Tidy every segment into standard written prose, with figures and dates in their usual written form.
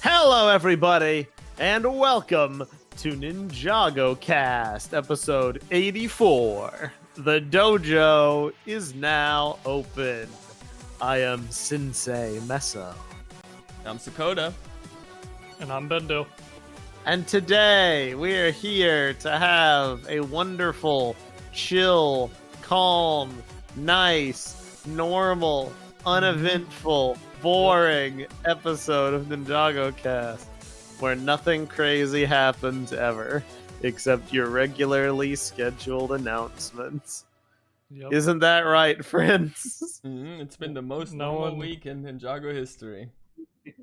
Hello, everybody, and welcome to NINJAGOCast, episode 84. The dojo is now open. I am Sensei Meso. I'm Sakota. And I'm Bendo. And today we are here to have a wonderful, chill, calm, nice, normal, uneventful, boring episode of NINJAGOcast where nothing crazy happens ever except your regularly scheduled announcements. Yep. Isn't that right, friends? It's been the most normal week in Ninjago history.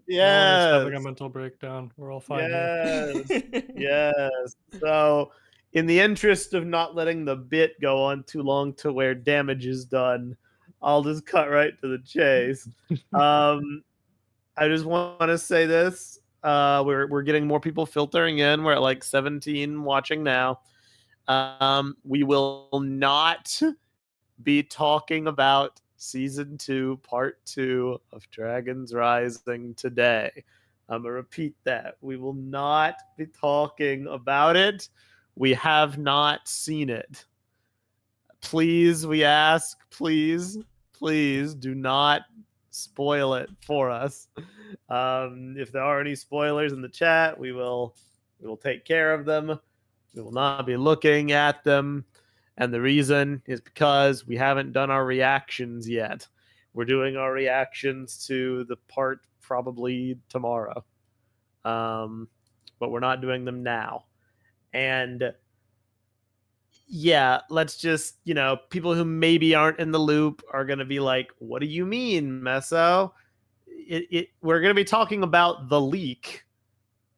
Yes. No one is having a mental breakdown. We're all fine Yes. here. Yes. So, in the interest of not letting the bit go on too long to where damage is done, I'll just cut right to the chase. I just want to say this. We're getting more people filtering in. We're at like 17 watching now. We will not be talking about Season 2, Part 2 of Dragons Rising today. I'm going to repeat that. We will not be talking about it. We have not seen it. Please, we ask, please do not spoil it for us. If there are any spoilers in the chat, we will take care of them. We will not be looking at them. And the reason is because we haven't done our reactions yet. We're doing our reactions to the part probably tomorrow. But we're not doing them now. And yeah, let's just, people who maybe aren't in the loop are going to be like, what do you mean, Meso? We're going to be talking about the leak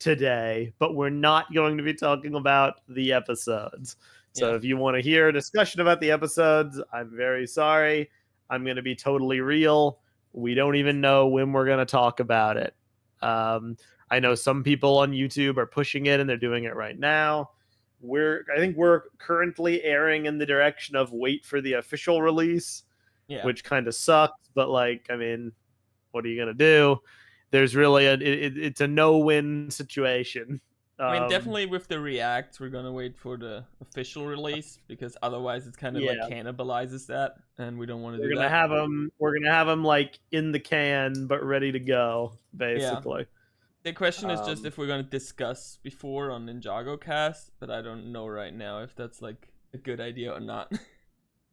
today, but we're not going to be talking about the episodes. So if you want to hear a discussion about the episodes, I'm very sorry. I'm going to be totally real. We don't even know when we're going to talk about it. I know some people on YouTube are pushing it and they're doing it right now. I think we're currently airing in the direction of wait for the official release, which kind of sucks. But what are you going to do? There's really it's a no-win situation. Definitely with the reacts, we're gonna wait for the official release because otherwise it's kind of like cannibalizes that, and we don't want to do that. We're gonna have them like in the can but ready to go, basically. The question is just if we're gonna discuss before on NinjagoCast, but I don't know right now if that's like a good idea or not.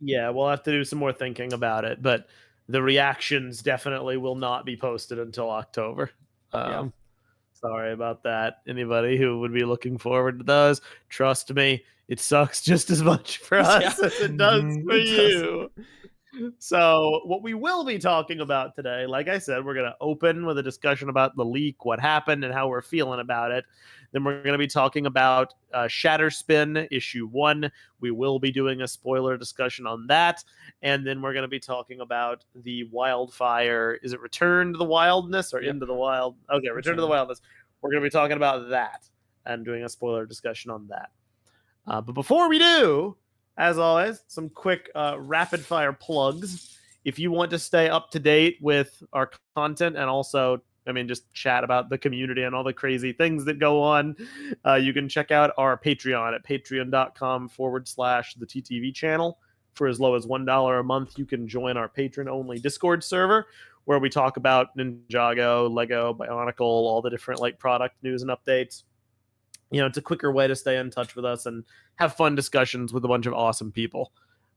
Yeah, we'll have to do some more thinking about it, but the reactions definitely will not be posted until October. Sorry about that. Anybody who would be looking forward to those, trust me, it sucks just as much for us as it does for you. So what we will be talking about today, like I said, we're going to open with a discussion about the leak, what happened, and how we're feeling about it. Then we're going to be talking about Shatterspin issue 1. We will be doing a spoiler discussion on that. And then we're going to be talking about the Wildfire. Is it Return to the Wildness or Into the Wild? Okay, Return to the Wildness. We're going to be talking about that and doing a spoiler discussion on that. But before we do, as always, some quick rapid fire plugs. If you want to stay up to date with our content and also, just chat about the community and all the crazy things that go on, you can check out our Patreon at patreon.com/the TTV channel. For as low as $1 a month, you can join our patron-only Discord server where we talk about Ninjago, Lego, Bionicle, all the different product news and updates. It's a quicker way to stay in touch with us and have fun discussions with a bunch of awesome people.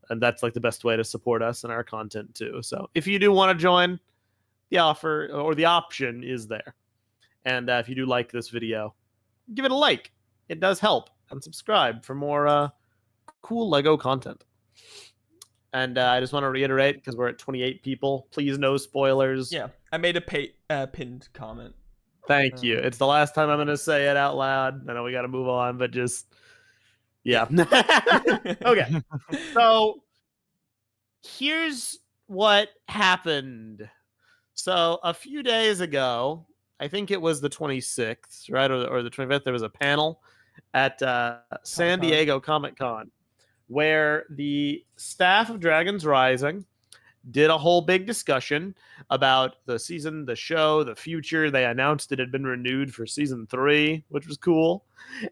And that's the best way to support us and our content too. So if you do want to join, the offer or the option is there. And if you do like this video, give it a like. It does help. And subscribe for more cool Lego content. And I just want to reiterate, because we're at 28 people, please no spoilers. Yeah, I made a pinned comment. Thank you. It's the last time I'm going to say it out loud. I know we got to move on, but just, yeah. Okay. So here's what happened. So a few days ago, I think it was the 26th, right? Or the 25th, there was a panel at San Diego Comic-Con where the staff of Dragons Rising did a whole big discussion about the season, the show, the future. They announced it had been renewed for season 3, which was cool.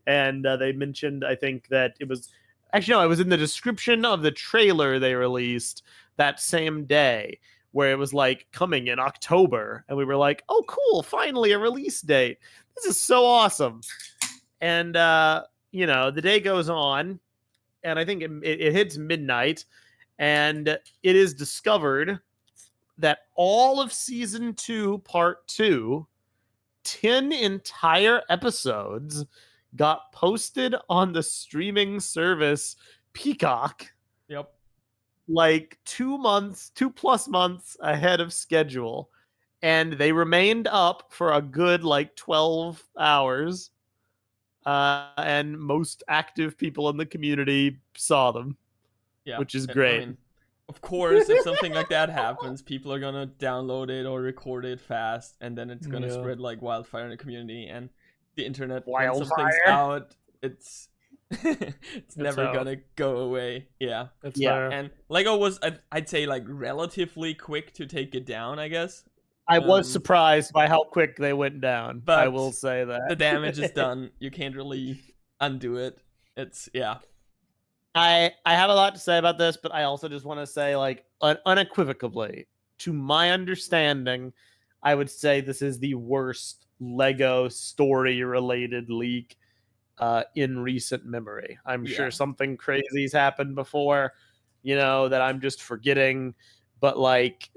And they mentioned, I think, that it was actually, no, it was in the description of the trailer they released that same day, where it was like coming in October. And we were like, oh, cool, finally a release date. This is so awesome. And, the day goes on, and I think it hits midnight, and it is discovered that all of season 2, part 2, 10 entire episodes got posted on the streaming service Peacock. Yep. Like 2+ months ahead of schedule. And they remained up for a good 12 hours. And most active people in the community saw them. Yeah, which is great. I mean, of course, if something like that happens, people are gonna download it or record it fast, and then it's gonna spread like wildfire in the community and the internet. When something's out, it's never gonna go away. Yeah, fair. And Lego was, I'd say, relatively quick to take it down, I guess. I was surprised by how quick they went down. But I will say that the damage is done. You can't really undo it. It's I have a lot to say about this, but I also just want to say, unequivocally, to my understanding, I would say this is the worst Lego story-related leak in recent memory. I'm sure something crazy's happened before, that I'm just forgetting. But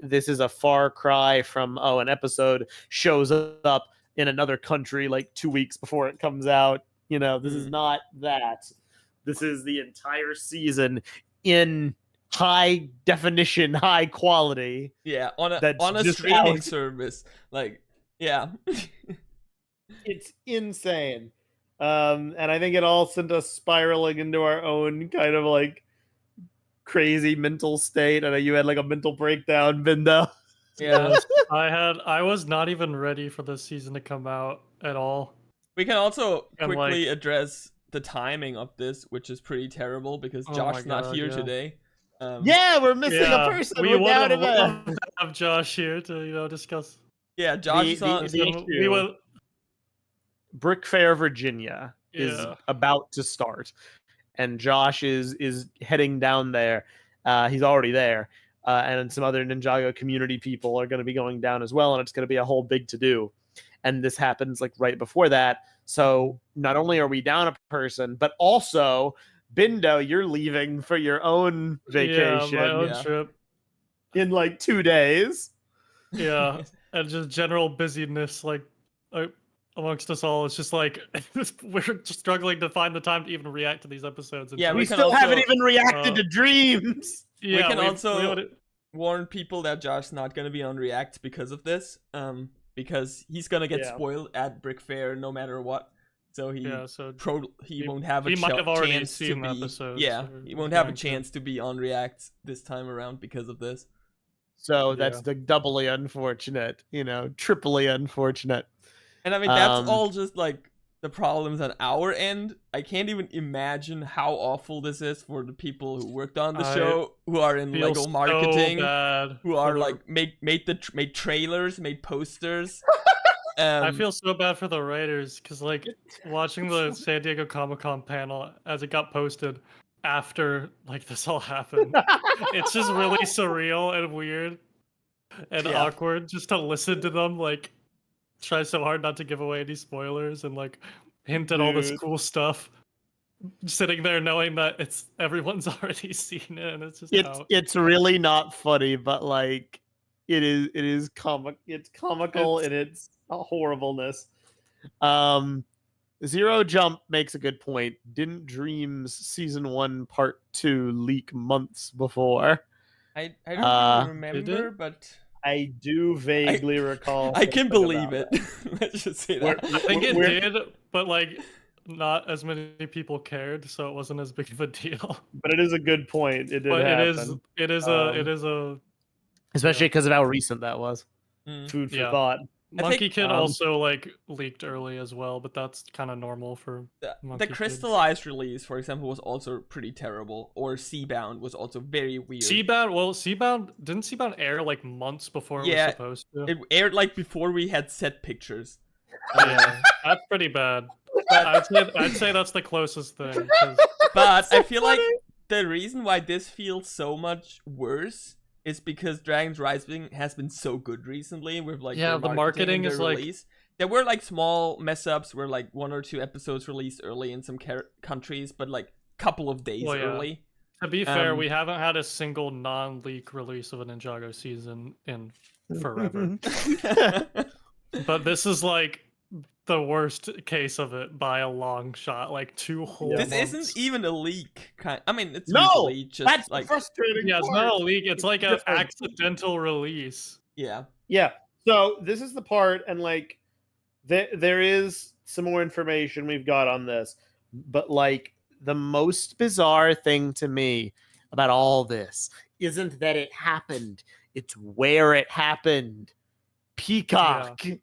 this is a far cry from, an episode shows up in another country 2 weeks before it comes out. This is not that. This is the entire season in high definition, high quality. Yeah, on a streaming service. It's insane. And I think it all sent us spiraling into our own kind of crazy mental state. I know you had a mental breakdown, Bindo. Yeah, I was not even ready for this season to come out at all. We can also quickly address the timing of this, which is pretty terrible because Josh's not here today. We're missing a person. We would have Josh here to discuss. Yeah, Josh is on. Wyldfyre, Virginia is about to start, and Josh is heading down there. He's already there, and some other Ninjago community people are going to be going down as well, and it's going to be a whole big to-do. And this happens right before that. So not only are we down a person, but also, Bindo, you're leaving for your own vacation. My own trip. In 2 days. Yeah, and just general busyness, amongst us all. It's just we're just struggling to find the time to even react to these episodes. Yeah, we still haven't even reacted to Dreams. Yeah, we can also warn people that Josh's not going to be on React because of this. Because he's gonna get spoiled at Brick Fair no matter what, so he won't have a chance to be. Episodes he won't have a chance to be on React this time around because of this. So that's the doubly unfortunate, triply unfortunate. And I mean that's all just the problems on our end. I can't even imagine how awful this is for the people who worked on the show, who are in Lego marketing, who are made trailers, made posters. I feel so bad for the writers because watching the San Diego Comic-Con panel as it got posted after this all happened, it's just really surreal and weird and awkward just to listen to them try so hard not to give away any spoilers and hint at all this cool stuff, sitting there knowing that everyone's already seen it, and it's just it's really not funny, but it is comic. It's comical in its horribleness. Zero Jump makes a good point. Didn't Dreams season 1 part 2 leak months before? I don't remember, but I do vaguely recall. I can believe it. Let's just say that. I think it did, but not as many people cared, so it wasn't as big of a deal. But it is a good point. It did happen. It is a especially because of how recent that was. Food for thought. Monkey Kid also like leaked early as well, but that's kind of normal for the crystallized release, for example, was also pretty terrible. Or Seabound was also very weird. Seabound didn't Seabound air like months before it was supposed to? It aired like before we had set pictures. Yeah, that's pretty bad. But I'd say that's the closest thing. But I feel like the reason why this feels so much worse is because Dragons Rising has been so good recently with like the marketing is release. There were like small mess ups where like 1 or 2 episodes released early in some countries, but like couple of days early. To be fair, we haven't had a single non-leak release of a Ninjago season in forever. But this is like the worst case of it by a long shot, like 2 whole months. This isn't even a leak. I mean, it's usually just that's like frustrating. Yeah, it's not a leak. It's like an accidental release. Yeah. So this is the part, and like there is some more information we've got on this, but like the most bizarre thing to me about all this isn't that it happened; it's where it happened. Peacock. Yeah.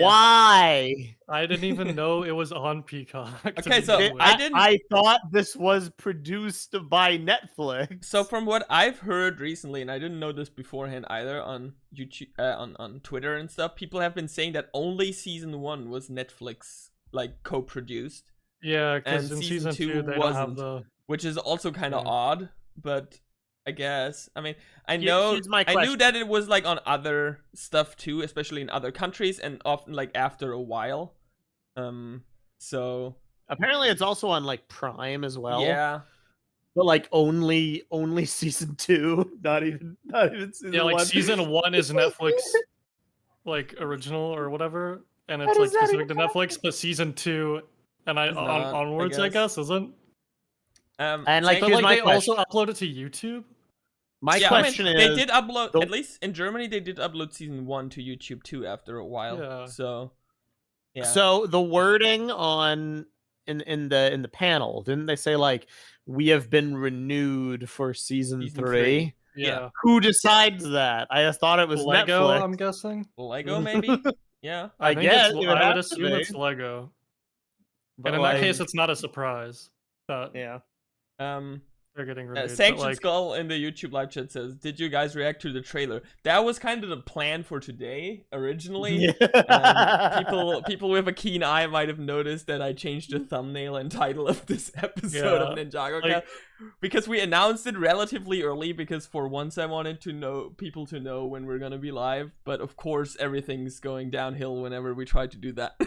Why? I didn't even know it was on Peacock. Okay, so I thought this was produced by Netflix. So from what I've heard recently, and I didn't know this beforehand either on YouTube, on Twitter and stuff, people have been saying that only season 1 was Netflix like co-produced. Yeah, because in season 2 they don't have the, which is also kind of odd, but I guess. I mean, I knew that it was like on other stuff too, especially in other countries, and often like after a while. So apparently it's also on like Prime as well. Yeah. But like only season 2, not even season 1. Yeah, like season 1 is Netflix like original or whatever, and it's like specific to Netflix, but season 2 and onwards, I guess, isn't. And like, but, like they also upload it to YouTube. My question is, they did upload, at least in Germany, they did upload season 1 to YouTube too after a while. Yeah. So, yeah. So the wording on in the panel, didn't they say like we have been renewed for season 3? Yeah. Who decides that? I thought it was Lego. Netflix. I'm guessing. Lego, maybe. Yeah. I guess I would assume it's Lego. But and in that case, it's not a surprise. Yeah. They're getting renewed. Sanction Skull in the YouTube live chat says, "Did you guys react to the trailer?" That was kind of the plan for today originally. Yeah. People with a keen eye might have noticed that I changed the thumbnail and title of this episode of NinjagoCast because we announced it relatively early. Because for once, I wanted people to know when we're gonna be live. But of course, everything's going downhill whenever we try to do that.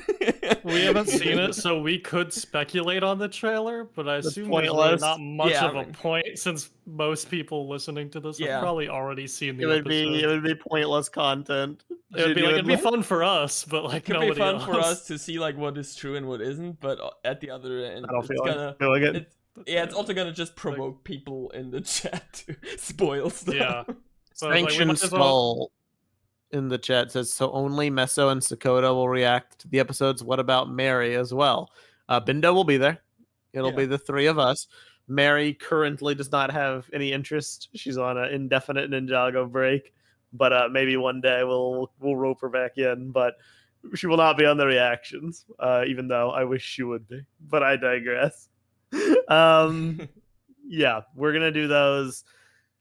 We haven't seen it, so we could speculate on the trailer, but I assume there's really not much of a point since most people listening to this have probably already seen the episode. It would be pointless content. It'd be fun for us, but like nobody else. It could be fun for us to see like what is true and what isn't, but at the other end, it's also gonna just provoke people in the chat to spoil stuff. Yeah. Sanction Skull in the chat says, so only Meso and Sakota will react to the episodes. What about Mary as well? Bindo will be there. It'll be the 3 of us. Mary currently does not have any interest. She's on an indefinite Ninjago break, but maybe one day we'll rope her back in. But she will not be on the reactions, even though I wish she would be. But I digress. Yeah, we're gonna do those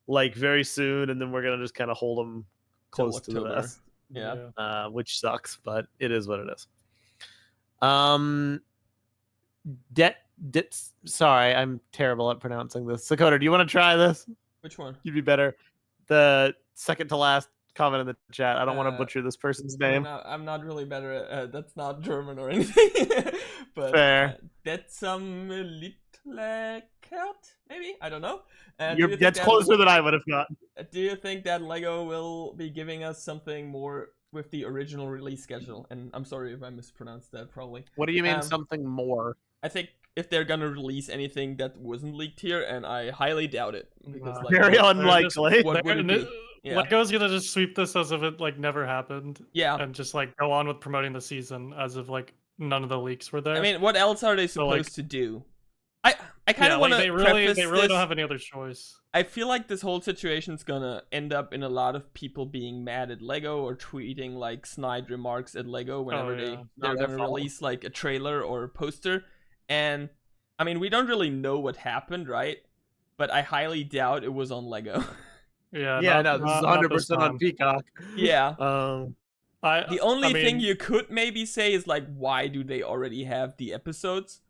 like very soon, and then we're gonna just kind of hold them close to the vest. Yeah. Which sucks, but it is what it is. Sorry, I'm terrible at pronouncing this. Sakota, do you want to try this? Which one? You'd be better. The second to last comment in the chat. I don't want to butcher this person's name. I'm not really better at that's not German or anything. But fair. That's some little cat, maybe? I don't know. That's closer than I would have gotten. Do you think that Lego will be giving us something more with the original release schedule? And I'm sorry if I mispronounced that, probably. What do you mean something more? I think if they're gonna release anything that wasn't leaked here, and I highly doubt it. Because, very unlikely. What would it be? Lego's gonna just sweep this as if it like never happened. Yeah. And just like go on with promoting the season as if like none of the leaks were there. I mean, what else are they supposed to do? I kind of want to they really don't have any other choice. I feel like this whole situation's gonna end up in a lot of people being mad at Lego or tweeting like snide remarks at Lego whenever they're gonna release like a trailer or a poster. And I mean, we don't really know what happened, right? But I highly doubt it was on Lego. No, this is 100% on Peacock. Yeah. The only thing you could maybe say is like, why do they already have the episodes?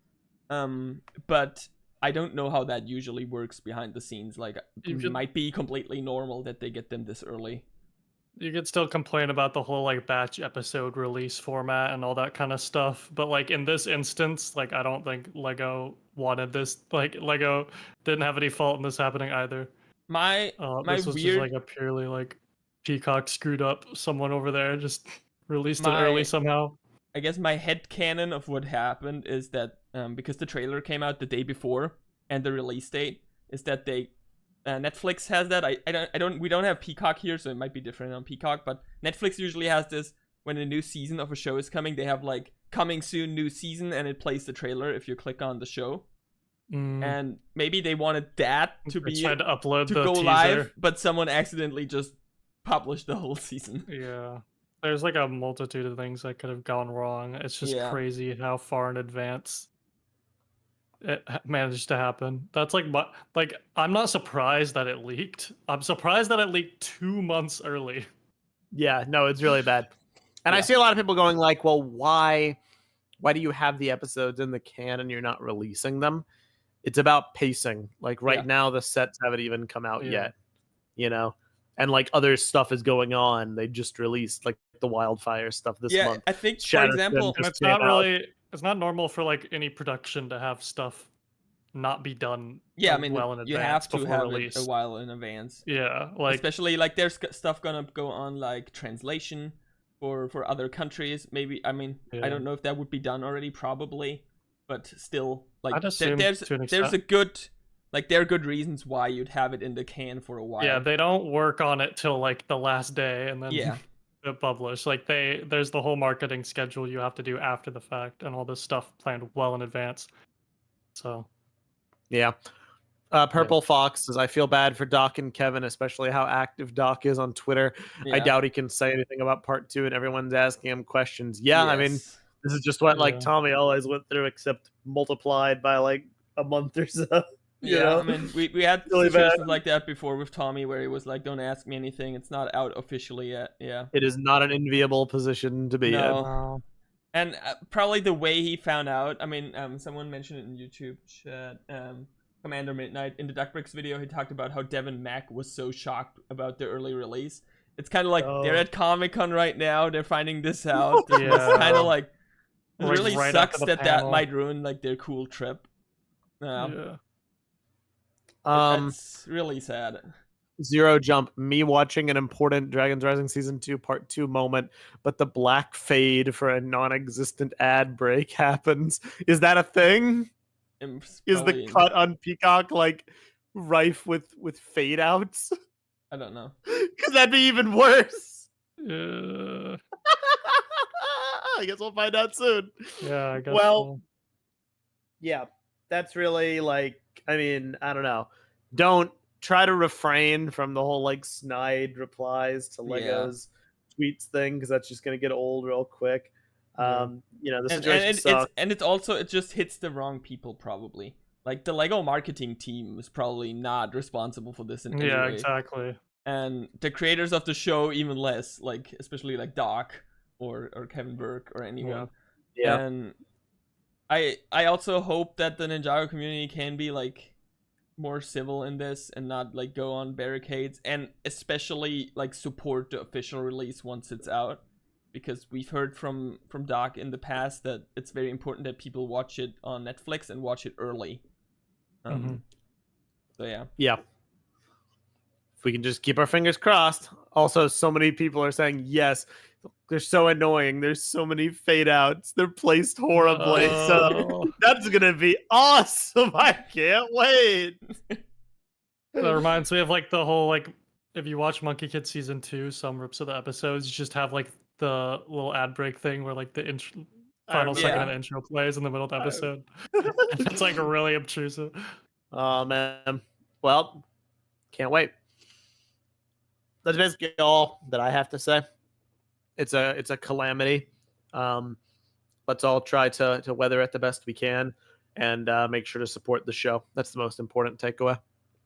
But I don't know how that usually works behind the scenes. Like, it might be completely normal that they get them this early. You could still complain about the whole like batch episode release format and all that kind of stuff, but like in this instance, like I don't think Lego wanted this. Like Lego didn't have any fault in this happening either. This was just like a purely like Peacock screwed up someone over there, just released it early somehow. I guess my headcanon of what happened is that because the trailer came out the day before and the release date is that they Netflix has that. We don't have Peacock here, so it might be different on Peacock, but Netflix usually has this when a new season of a show is coming. They have like coming soon new season, and it plays the trailer if you click on the show. And maybe they wanted that to be tried to upload to the go teaser. live, but someone accidentally just published the whole season. Yeah. There's like a multitude of things that could have gone wrong. It's just crazy how far in advance it managed to happen. That's like I'm not surprised that it leaked. I'm surprised that it leaked 2 months early. Yeah, no, it's really bad. And I see a lot of people going like, well, why do you have the episodes in the can and you're not releasing them? It's about pacing. Like right now the sets haven't even come out yet, you know? And like other stuff is going on. They just released like the Wildfire stuff this month. I think for example, it's not normal for like any production to have stuff not be done well in advance. You have to have release. it a while in advance. Yeah, like especially like there's stuff gonna go on like translation for other countries. Maybe I don't know if that would be done already, probably, but still like there's a good there are good reasons why you'd have it in the can for a while. Yeah, they don't work on it till like the last day and then publish. Like there's the whole marketing schedule you have to do after the fact and all this stuff planned well in advance. So Purple Fox says, I feel bad for Doc and Kevin, especially how active Doc is on Twitter. I doubt he can say anything about part 2 and everyone's asking him questions. I mean, this is just what like Tommy always went through, except multiplied by like a month or so. You know? I mean, we had really situations like that before with Tommy where he was like, don't ask me anything. It's not out officially yet. Yeah. It is not an enviable position to be in. And probably the way he found out, I mean, someone mentioned it in YouTube chat, Commander Midnight, in the Duckbricks video, he talked about how Devin Mack was so shocked about the early release. It's kind of like they're at Comic-Con right now, they're finding this out. It's kind of like, it really sucks that might ruin like their cool trip. That's really sad. Zero Jump, me watching an important Dragons Rising Season 2 Part 2 moment, but the black fade for a non-existent ad break happens. Is that a thing? Is the cut on Peacock like rife with fade outs? I don't know. Because that'd be even worse. I guess we'll find out soon. Yeah, I guess. Well, yeah, that's really like, I mean, I don't know. Don't try to refrain from the whole like snide replies to Lego's tweets thing, because that's just gonna get old real quick. You know, the situation sucks. It just hits the wrong people probably. Like the Lego marketing team is probably not responsible for this in any way. Yeah, exactly. And the creators of the show even less, like especially like Doc or Kevin Burke or anyone. Yeah. And I also hope that the Ninjago community can be like more civil in this and not like go on barricades, and especially like support the official release once it's out, because we've heard from Doc in the past that it's very important that people watch it on Netflix and watch it early. So yeah. If we can just keep our fingers crossed. Also, so many people are saying yes. They're so annoying. There's so many fade outs. They're placed horribly. So that's gonna be awesome. I can't wait. That reminds me of like the whole like, if you watch Monkey Kid Season 2, some rips of the episodes just have like the little ad break thing where like the final second of the intro plays in the middle of the episode. It's like really obtrusive. Oh man. Well, can't wait. That's basically all that I have to say. It's a calamity. Let's all try to weather it the best we can, and make sure to support the show. That's the most important takeaway.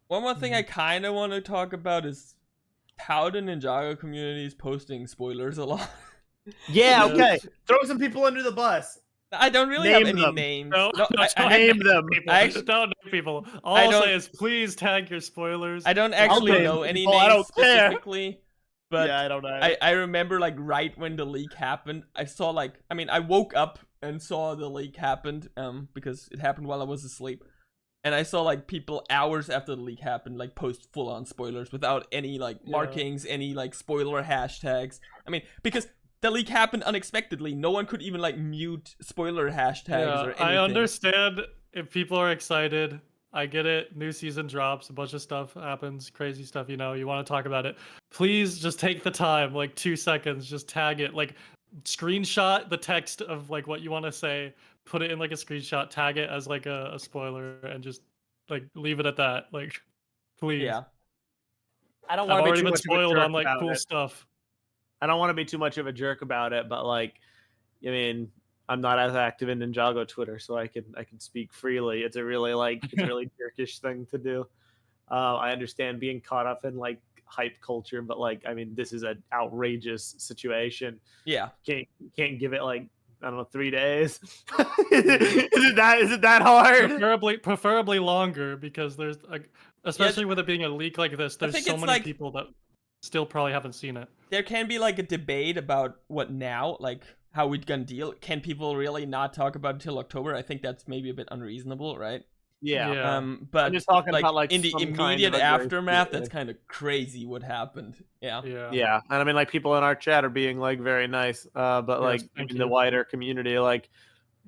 One more thing I kind of want to talk about is how the Ninjago community is posting spoilers a lot. Yeah, okay. Throw some people under the bus. I don't really have any names. No, I name them. I actually don't know people. All I'll say is please tag your spoilers. I don't actually know any names specifically. But yeah, I don't know. I remember like right when the leak happened, I saw I woke up and saw the leak happened because it happened while I was asleep. And I saw like people hours after the leak happened like post full on spoilers without any like markings, any like spoiler hashtags. I mean, because the leak happened unexpectedly. No one could even like mute spoiler hashtags or anything. I understand if people are excited. I get it. New season drops, a bunch of stuff happens, crazy stuff, you want to talk about it. Please just take the time, like 2 seconds, just tag it, like screenshot the text of like what you want to say, put it in like a screenshot, tag it as like a spoiler, and just like leave it at that. Like, please. Yeah. I don't want to be too much spoiled on like cool stuff. I don't want to be too much of a jerk about it, but like, I mean, I'm not as active in Ninjago Twitter, so I can speak freely. It's a really jerkish thing to do. I understand being caught up in like hype culture, but like, I mean, this is an outrageous situation. Yeah, can't give it like, I don't know, 3 days. Is it that hard? Preferably longer, because there's like, especially with it being a leak like this, there's so many people that still probably haven't seen it. There can be like a debate about what now, like how we're gonna deal. Can people really not talk about it until October? I think that's maybe a bit unreasonable, right? Yeah. But I'm just talking about like in the immediate aftermath, that's kind of crazy what happened. Yeah. And I mean, like, people in our chat are being like very nice, but like in the wider community, like,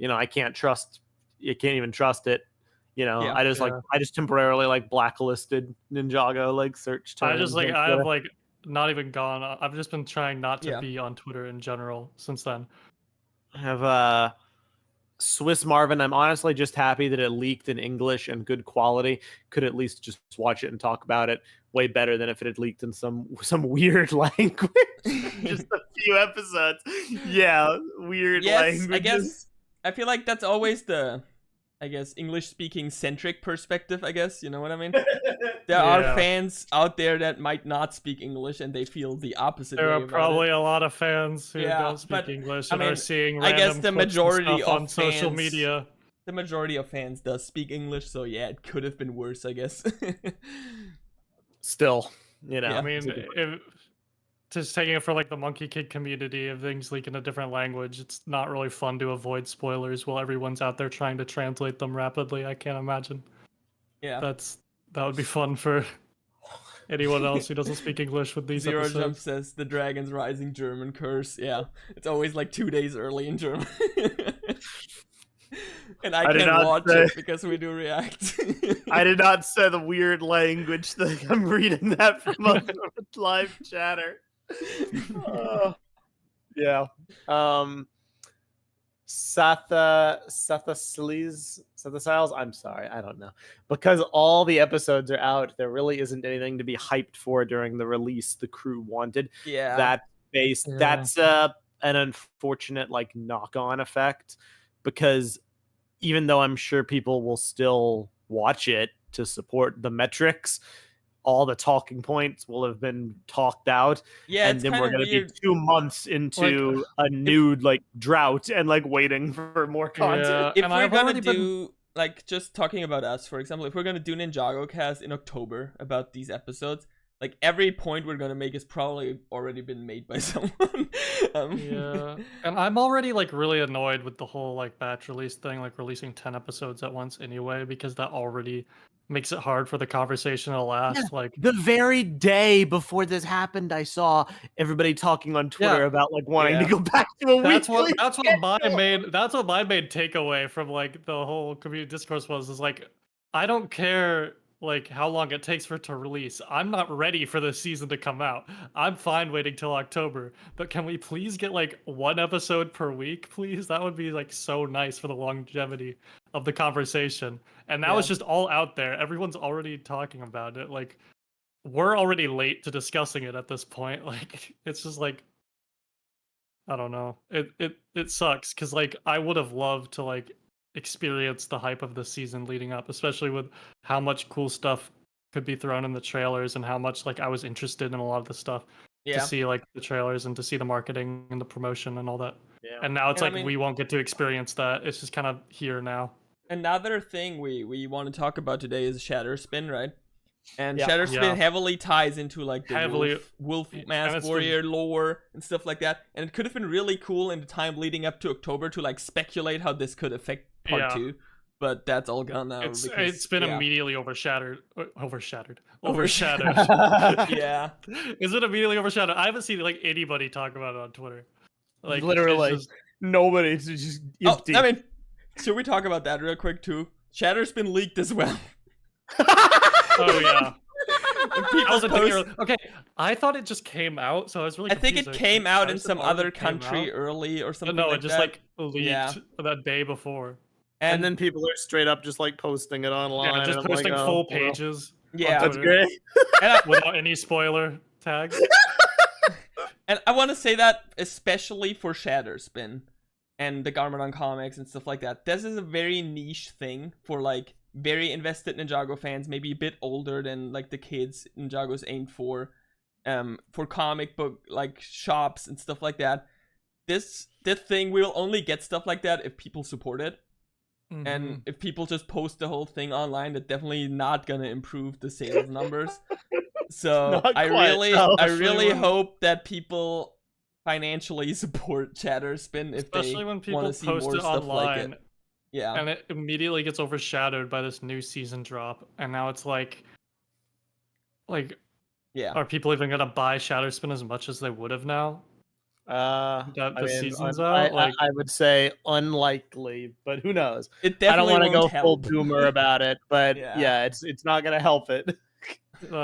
I can't even trust it. I just temporarily like blacklisted Ninjago like search terms. I have like not even gone. I've just been trying not to be on Twitter in general since then. I have Swiss Marvin. I'm honestly just happy that it leaked in English and good quality. Could at least just watch it and talk about it. Way better than if it had leaked in some weird language. Just a few episodes. Yeah, weird language. I feel like that's always the English-speaking centric perspective, I guess. You know what I mean? There are fans out there that might not speak English and they feel the opposite. There way are about probably it. A lot of fans who don't speak English and are seeing random I guess the majority of on social media. The majority of fans does speak English, so yeah, it could have been worse, I guess. Still, I mean, just taking it for like the Monkey Kid community, if things leak in a different language, it's not really fun to avoid spoilers while everyone's out there trying to translate them rapidly. I can't imagine. Yeah, that would be fun for anyone else who doesn't speak English with these Zero episodes. Jump says the Dragons Rising German curse. Yeah, it's always like 2 days early in German. And I can watch it because we do react. I did not say the weird language thing. I'm reading that from a live chatter. Yeah. Satha I'm sorry, I don't know. Because all the episodes are out, there really isn't anything to be hyped for during the release the crew wanted. Yeah. That's an unfortunate like knock-on effect, because even though I'm sure people will still watch it to support the metrics, all the talking points will have been talked out. Yeah, and then we're going to be 2 months into a nude drought and waiting for more content. If we're going to do just talking about us, for example, if we're going to do NinjagoCast in October about these episodes, every point we're going to make has probably already been made by someone. Yeah, and I'm already really annoyed with the whole batch release thing, releasing 10 episodes at once anyway, because that already makes it hard for the conversation to last. The very day before this happened, I saw everybody talking on Twitter about wanting to go back to a weekly. That's what my main takeaway from the whole community discourse was, is I don't care like how long it takes for it to release. I'm not ready for this season to come out. I'm fine waiting till October, but can we please get like one episode per week, please? That would be like so nice for the longevity of the conversation. And now it's just all out there. Everyone's already talking about it. Like, we're already late to discussing it at this point. Like, it's just like, I don't know. It sucks because like I would have loved to like experience the hype of the season leading up, especially with how much cool stuff could be thrown in the trailers and how much like I was interested in a lot of the stuff to see like the trailers and to see the marketing and the promotion and all that. Yeah. And now it's like we won't get to experience that. It's just kind of here now. Another thing we want to talk about today is Shatterspin, right? And Shatterspin heavily ties into like the wolf mask warrior lore and stuff like that. And it could have been really cool in the time leading up to October to like speculate how this could affect part 2. But that's all gone now. It's been immediately overshadowed. Yeah. It's been immediately overshadowed. I haven't seen like anybody talk about it on Twitter. Like literally nobody. It's just empty. I mean, should we talk about that real quick too? Shatterspin leaked as well. Oh yeah. Okay, I thought it just came out, so I was really confused. I think it came out in some other country early or something. No, like it just like leaked that day before. And then people are straight up just like posting it online. Yeah, just posting full pages. Yeah, that's great. Without any spoiler tags. And I want to say that especially for Shatterspin and the Garmadon comics and stuff like that. This is a very niche thing for like very invested Ninjago fans, maybe a bit older than like the kids Ninjago's aimed for comic book like shops and stuff like that. This thing, we'll only get stuff like that if people support it. Mm-hmm. And if people just post the whole thing online, that's definitely not gonna improve the sales numbers. So I really hope that people financially support Shatterspin if especially when people post more it stuff online. Like it. Yeah. And it immediately gets overshadowed by this new season drop. And now it's like are people even gonna buy Shatterspin as much as they would have now? Season's out? I would say unlikely, but who knows? It definitely I don't want to go full help. boomer about it, but it's not gonna help it. It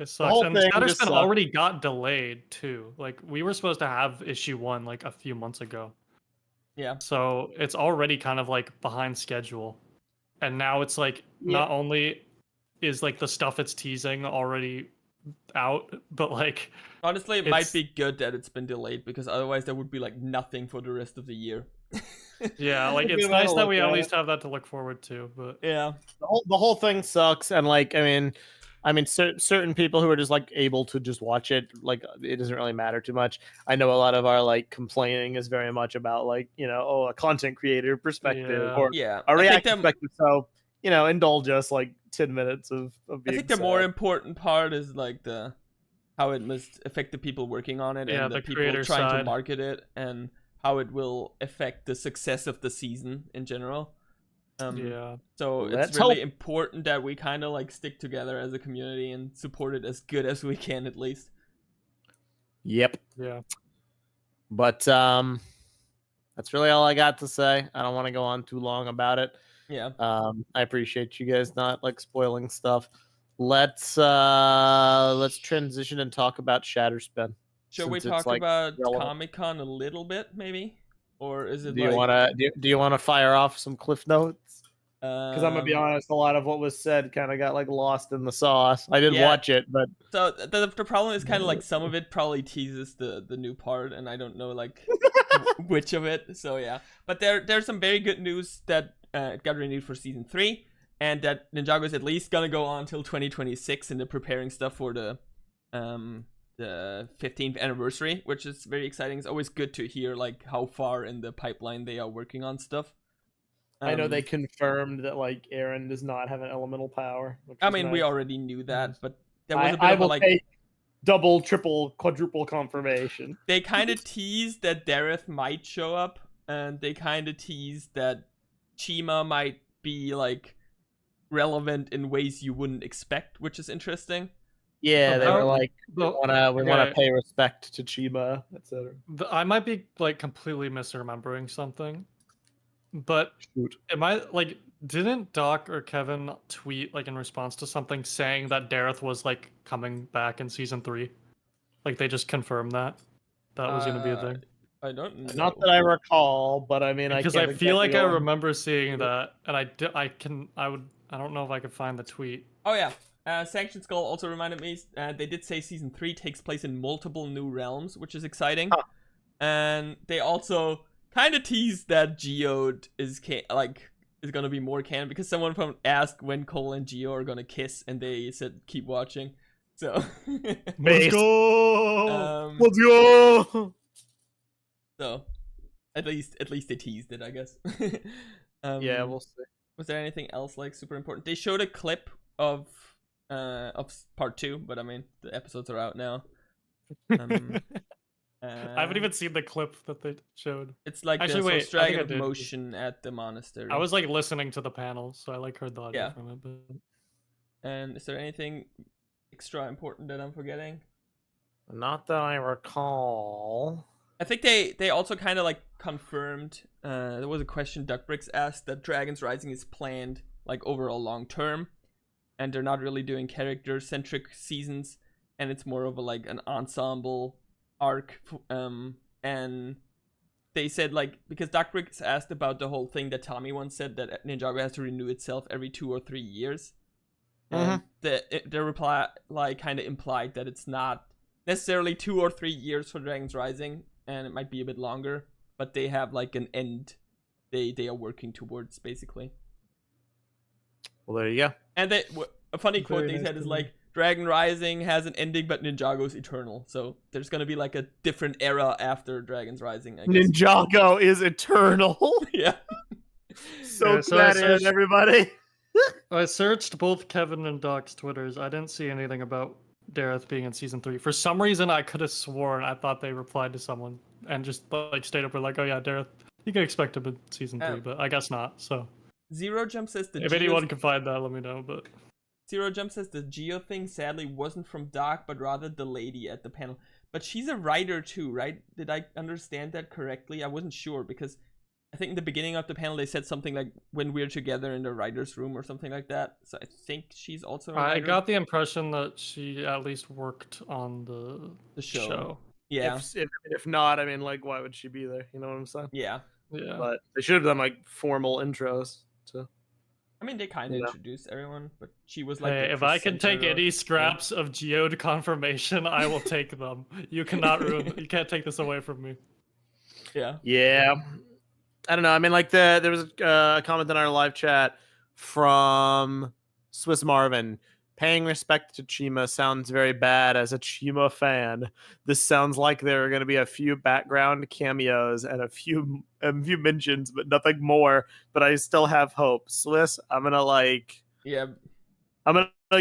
sucks. And Shatterspin already got delayed too. Like we were supposed to have issue 1 like a few months ago. Yeah. So it's already kind of like behind schedule. And now it's like not only is like the stuff it's teasing already out, but like honestly it might be good that it's been delayed because otherwise there would be like nothing for the rest of the year. Yeah, like it's nice that we at least have that to look forward to, but yeah, the whole thing sucks. And like I mean, certain people who are just like able to just watch it, like it doesn't really matter too much. I know a lot of our like complaining is very much about like, you know, a content creator perspective or a react perspective. So, you know, indulge us like 10 minutes of being I think the more important part is like how it must affect the people working on it and the people trying to market it and how it will affect the success of the season in general. So it's really important that we kind of like stick together as a community and support it as good as we can, at least. Yep. Yeah. But that's really all I got to say. I don't want to go on too long about it. Yeah. I appreciate you guys not like spoiling stuff. Let's transition and talk about Shatterspin. Should we talk about Comic-Con a little bit, maybe? Or is it do you want to fire off some cliff notes? Because I'm gonna be honest, a lot of what was said kind of got like lost in the sauce. I didn't watch it, but so the problem is kind of like some of it probably teases the new part, and I don't know like which of it. So yeah, but there's some very good news that it got renewed for season 3, and that Ninjago is at least gonna go on until 2026, and they're preparing stuff for the 15th anniversary, which is very exciting. It's always good to hear like how far in the pipeline they are working on stuff. I know they confirmed that like Aaron does not have an elemental power. I mean, we already knew that, but there was a bit of a like double, triple, quadruple confirmation. They kind of teased that Dareth might show up, and they kind of teased that Chima might be like relevant in ways you wouldn't expect, which is interesting. Yeah, they were like, we want to pay respect to Chima, etc. I might be like completely misremembering something, but am I like Didn't Doc or Kevin tweet like in response to something saying that Dareth was like coming back in season 3? Like they just confirmed that was going to be a thing. I don't know. Not that I recall, but I mean, because I feel like I remember seeing that, and I don't know if I could find the tweet. Oh yeah, Sanction Skull also reminded me. They did say season 3 takes place in multiple new realms, which is exciting. Huh. And they also kind of teased that Geode is gonna be more canon because someone asked when Cole and Geo are gonna kiss, and they said keep watching. So let's go. Let's go. So at least they teased it, I guess. Yeah, we'll see. Was there anything else like super important? They showed a clip of part 2, but I mean the episodes are out now. I haven't even seen the clip that they showed. It's like the dragon of motion at the monastery. I was like listening to the panel, so I like heard the audio from it. But... And is there anything extra important that I'm forgetting? Not that I recall. I think they also kind of like confirmed. There was a question Duckbricks asked that Dragons Rising is planned like overall long term, and they're not really doing character centric seasons, and it's more of a like an ensemble arc. And they said like because Duckbricks asked about the whole thing that Tommy once said that Ninjago has to renew itself every 2 or 3 years. The reply like kind of implied that it's not necessarily 2 or 3 years for Dragons Rising, and it might be a bit longer, but they have like an end they are working towards basically. Well, there you go. And a funny quote they said is like Dragon Rising has an ending, but Ninjago's eternal. So there's gonna be like a different era after Dragons Rising, I guess. Ninjago is eternal. Yeah. So that is everybody. I searched both Kevin and Doc's Twitters. I didn't see anything about Dareth being in season 3. For some reason, I could have sworn I thought they replied to someone and just like stayed up with like, oh yeah, Dareth, you can expect him in season 3, but I guess not. So Zero Jump says if anyone can find that, let me know. But Zero Jump says the Geo thing sadly wasn't from Doc, but rather the lady at the panel. But she's a writer too, right? Did I understand that correctly? I wasn't sure because I think in the beginning of the panel they said something like when we're together in the writer's room or something like that. So I think she's also a writer. I got the impression that she at least worked on the show. Yeah. If not, I mean, like, why would she be there? You know what I'm saying? Yeah. Yeah. But they should have done like formal intros to. I mean, they kind of introduced everyone, but she was like. Hey, if I can take any scraps of Geode confirmation, I will take them. You cannot ruin. You can't take this away from me. Yeah. Yeah. I don't know. I mean, like there was a comment in our live chat from Swiss Marvin. Paying respect to Chima sounds very bad as a Chima fan. This sounds like there are going to be a few background cameos and a few mentions, but nothing more. But I still have hope. Swiss, I'm gonna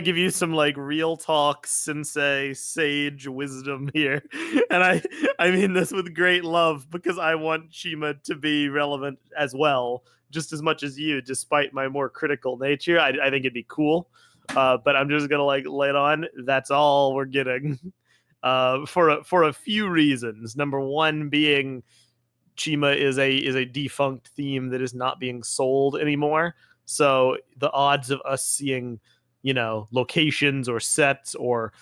give you some like real talk sensei sage wisdom here, and I mean this with great love because I want Chima to be relevant as well, just as much as you, despite my more critical nature. I think it'd be cool. But I'm just gonna like lay it on. That's all we're getting, for a few reasons. Number one being Chima is a defunct theme that is not being sold anymore. So the odds of us seeing, locations or sets or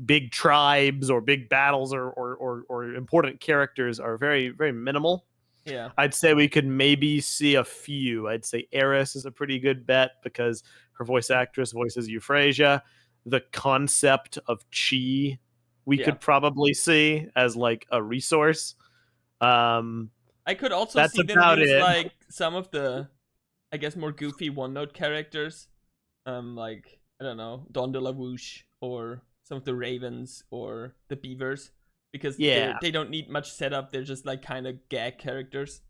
big tribes or big battles or important characters are very, very minimal. Yeah, I'd say we could maybe see a few. I'd say Eris is a pretty good bet because her voice actress voices Euphrasia. The concept of Chi we could probably see as like a resource. I could also see them use like some of the, I guess, more goofy one-note characters, like I don't know, Don de la Woosh or some of the Ravens or the Beavers. Because they don't need much setup. They're just like kind of gag characters.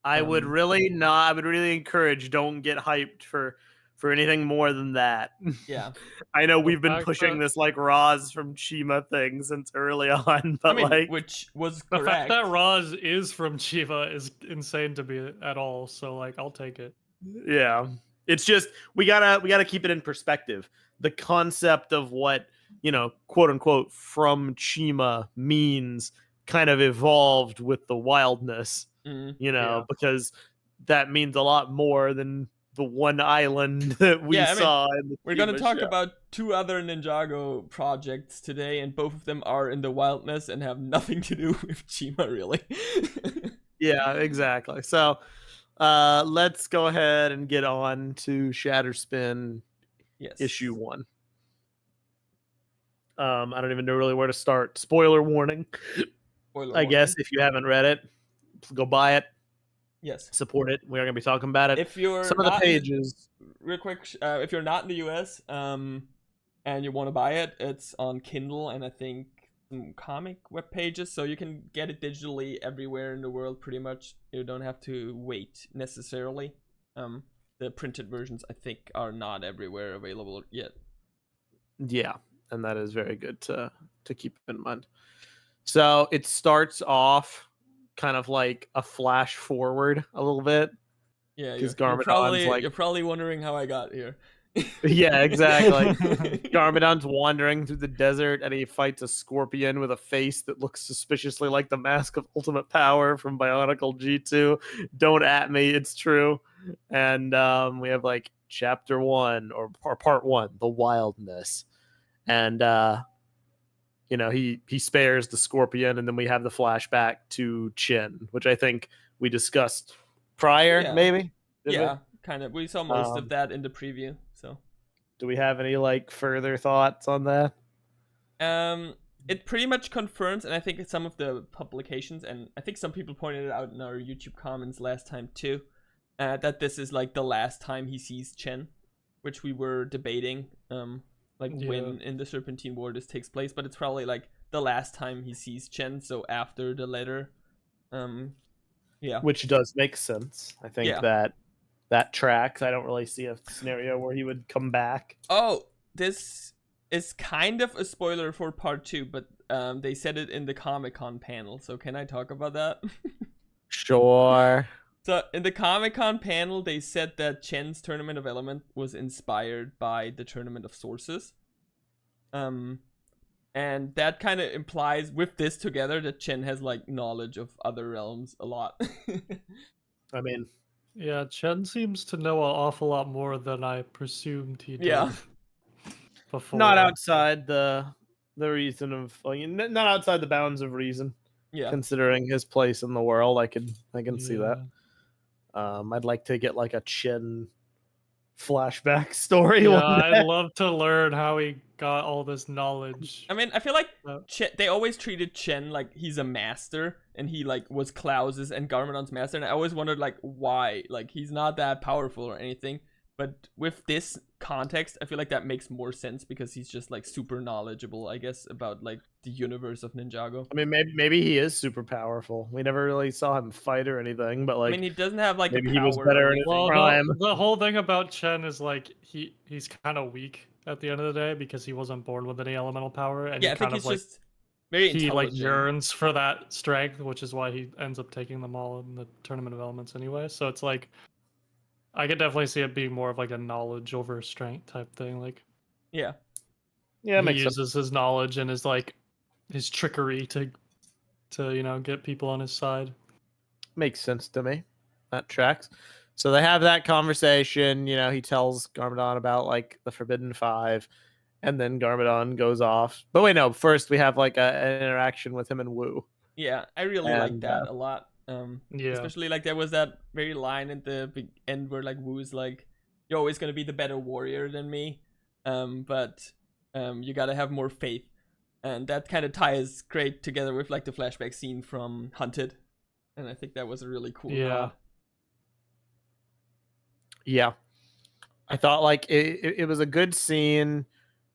I would really encourage don't get hyped for anything more than that. Yeah. I know we've been pushing this like Roz from Chima thing since early on, but which was correct. The fact that Roz is from Chima is insane to me at all. So like I'll take it. Yeah. It's just we gotta keep it in perspective. The concept of what, quote unquote, from Chima means kind of evolved with the Wildness, because that means a lot more than the one island that we saw. We're going to talk about 2 other Ninjago projects today, and both of them are in the Wildness and have nothing to do with Chima, really. Yeah, exactly. So let's go ahead and get on to Shatterspin issue 1. I don't even know really where to start. Spoiler warning. I guess if you haven't read it, go buy it. Yes. Support it. We are going to be talking about it. If you're some of the pages, real quick, if you're not in the US and you want to buy it, it's on Kindle and I think some comic web pages, so you can get it digitally everywhere in the world pretty much. You don't have to wait necessarily. The printed versions I think are not everywhere available yet. Yeah, and that is very good to keep in mind. So it starts off kind of like a flash forward a little bit. Yeah, you're probably wondering how I got here. Yeah, exactly. Garmadon's wandering through the desert and he fights a scorpion with a face that looks suspiciously like the Mask of Ultimate Power from Bionicle G2. Don't at me, it's true. And we have like chapter 1 or part 1, the Wildness. And he spares the scorpion, and then we have the flashback to Chin, which I think we discussed prior, maybe. Yeah, kind of. We saw most of that in the preview. So, do we have any like further thoughts on that? It pretty much confirms, and I think some of the publications, and I think some people pointed it out in our YouTube comments last time too, that this is like the last time he sees Chen, which we were debating. When in the Serpentine War this takes place, but it's probably like the last time he sees Chen, so after the letter. Which does make sense. I think that tracks. I don't really see a scenario where he would come back. Oh, this is kind of a spoiler for part 2, but they said it in the Comic-Con panel, so can I talk about that? Sure. So in the Comic-Con panel, they said that Chen's Tournament of Element was inspired by the Tournament of Sources. And that kind of implies with this together that Chen has like knowledge of other realms a lot. I mean, yeah, Chen seems to know an awful lot more than I presumed he did. Yeah. Before. Not outside the reason of not outside the bounds of reason. Yeah. Considering his place in the world, I can see that. I'd like to get like a Chen flashback story. Yeah, I'd love to learn how he got all this knowledge. I mean, I feel like they always treated Chen like he's a master, and he like was Klaus's and Garmadon's master, and I always wondered like why, like he's not that powerful or anything. But with this context, I feel like that makes more sense because he's just like super knowledgeable, I guess, about like the universe of Ninjago. I mean, maybe he is super powerful. We never really saw him fight or anything, but like, I mean, he doesn't have like maybe he was better in his prime. The whole thing about Chen is like he's kind of weak at the end of the day because he wasn't born with any elemental power, and I think he's just very intelligent. He like yearns for that strength, which is why he ends up taking them all in the Tournament of Elements anyway. So it's like, I could definitely see it being more of like a knowledge over strength type thing. Like, yeah, he uses his knowledge and his trickery to get people on his side. Makes sense to me. That tracks. So they have that conversation. He tells Garmadon about like the Forbidden Five, and then Garmadon goes off. But wait, no. First, we have like an interaction with him and Wu. Yeah, I really like that a lot. Especially like there was that very line at the end where like Wu's like, "You're always gonna be the better warrior than me, but you gotta have more faith," and that kind of ties great together with like the flashback scene from Hunted, and I think that was a really cool. Yeah, I thought like it was a good scene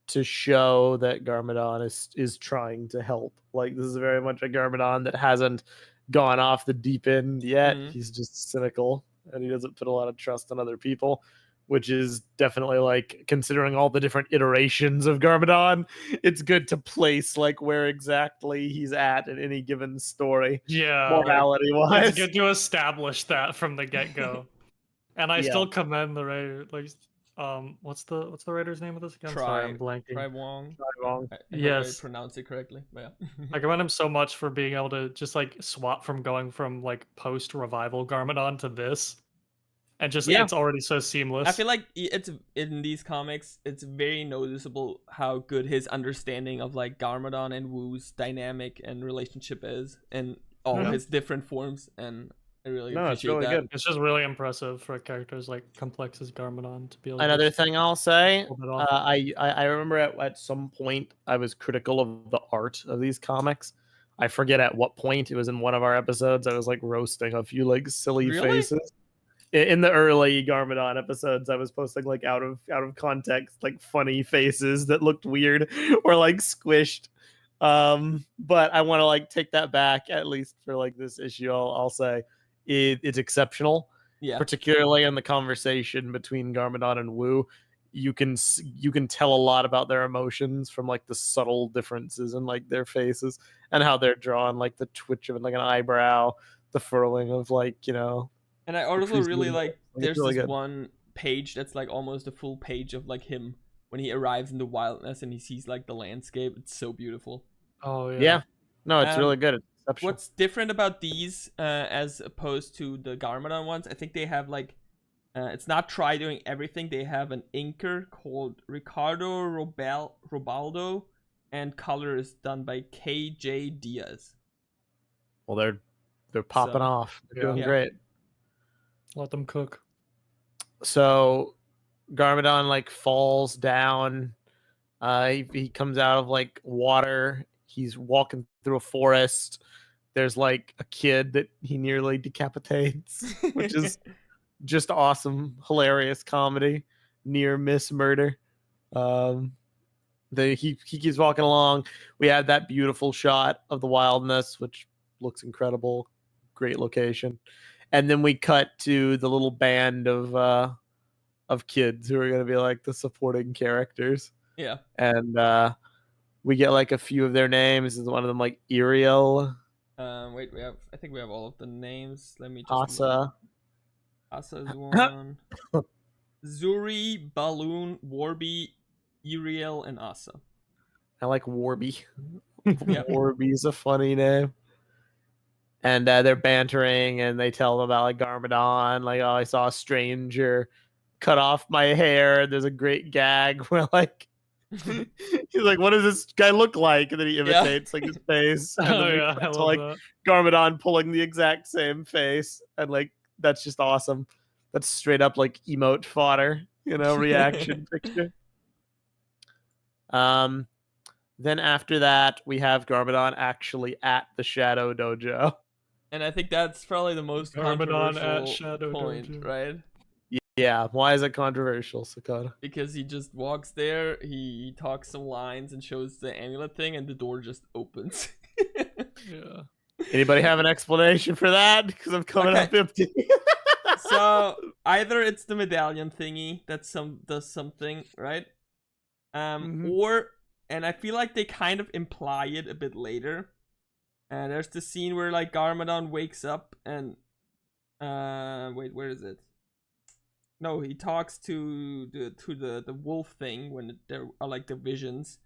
to show that Garmadon is trying to help. Like this is very much a Garmadon that hasn't gone off the deep end yet. He's just cynical and he doesn't put a lot of trust in other people, which is definitely like, considering all the different iterations of Garmadon, it's good to place like where exactly he's at in any given story. Yeah, morality wise, it's good to establish that from the get-go. And I still commend the writer. Like, what's the writer's name of this again? Sorry, I'm blanking. Tri Wong. Yes, I pronounce it correctly. But yeah. I commend him so much for being able to just like swap from going from like post revival Garmadon to this, and just it's already so seamless. I feel like it's in these comics, it's very noticeable how good his understanding of like Garmadon and Wu's dynamic and relationship is, and all his different forms, and I really appreciate it's really that. good. It's just really impressive for characters like complex as Garmadon to be able. Another thing I'll say, I remember at some point I was critical of the art of these comics. I forget at what point it was in one of our episodes. I was like roasting a few like silly faces. In the early Garmadon episodes, I was posting like out of context, like funny faces that looked weird or like squished. But I want to like take that back, at least for like this issue. I'll say it's exceptional. Yeah. Particularly in the conversation between Garmadon and Wu, you can tell a lot about their emotions from like the subtle differences in like their faces and how they're drawn, like the twitch of like an eyebrow, the furling of like, you know. And I also really like there's really this one page that's like almost a full page of like him when he arrives in the Wildness and he sees like the landscape. It's so beautiful. Oh yeah. Yeah. No, it's really good. It's what's different about these as opposed to the Garmadon ones, I think they have like it's not try doing everything. They have an inker called Ricardo Robaldo, and color is done by KJ Diaz. Well, they're popping off. They're doing great. Let them cook. So Garmadon like falls down. He comes out of like water. He's walking through a forest. There's like a kid that he nearly decapitates, which is just awesome, hilarious comedy, near miss murder. He keeps walking along. We had that beautiful shot of the Wildness, which looks incredible. Great location. And then we cut to the little band of kids who are going to be like the supporting characters. Yeah. And we get like a few of their names. Is one of them like Iriel? Wait, I think we have all of the names. Let me just Asa. Asa is one. Zuri, Balloon, Warby, Iriel, and Asa. I like Warby. Warby's a funny name. And they're bantering, and they tell them about like Garmadon, like, oh, I saw a stranger cut off my hair. There's a great gag where like he's like, what does this guy look like? And then he imitates like his face. And then to like Garmadon pulling the exact same face. And like that's just awesome. That's straight up like emote fodder, you know, reaction picture. Then after that, we have Garmadon actually at the Shadow Dojo. And I think that's probably the most controversial point, Dojo. Right? Yeah. Why is it controversial, Sakata? Because he just walks there, he talks some lines and shows the amulet thing, and the door just opens. Yeah. Anybody have an explanation for that? Because I'm coming up empty. So either it's the medallion thingy that does something, right? Or, and I feel like they kind of imply it a bit later. There's the scene where like Garmadon wakes up and wait, where is it? No, he talks to the wolf thing when there are like the visions,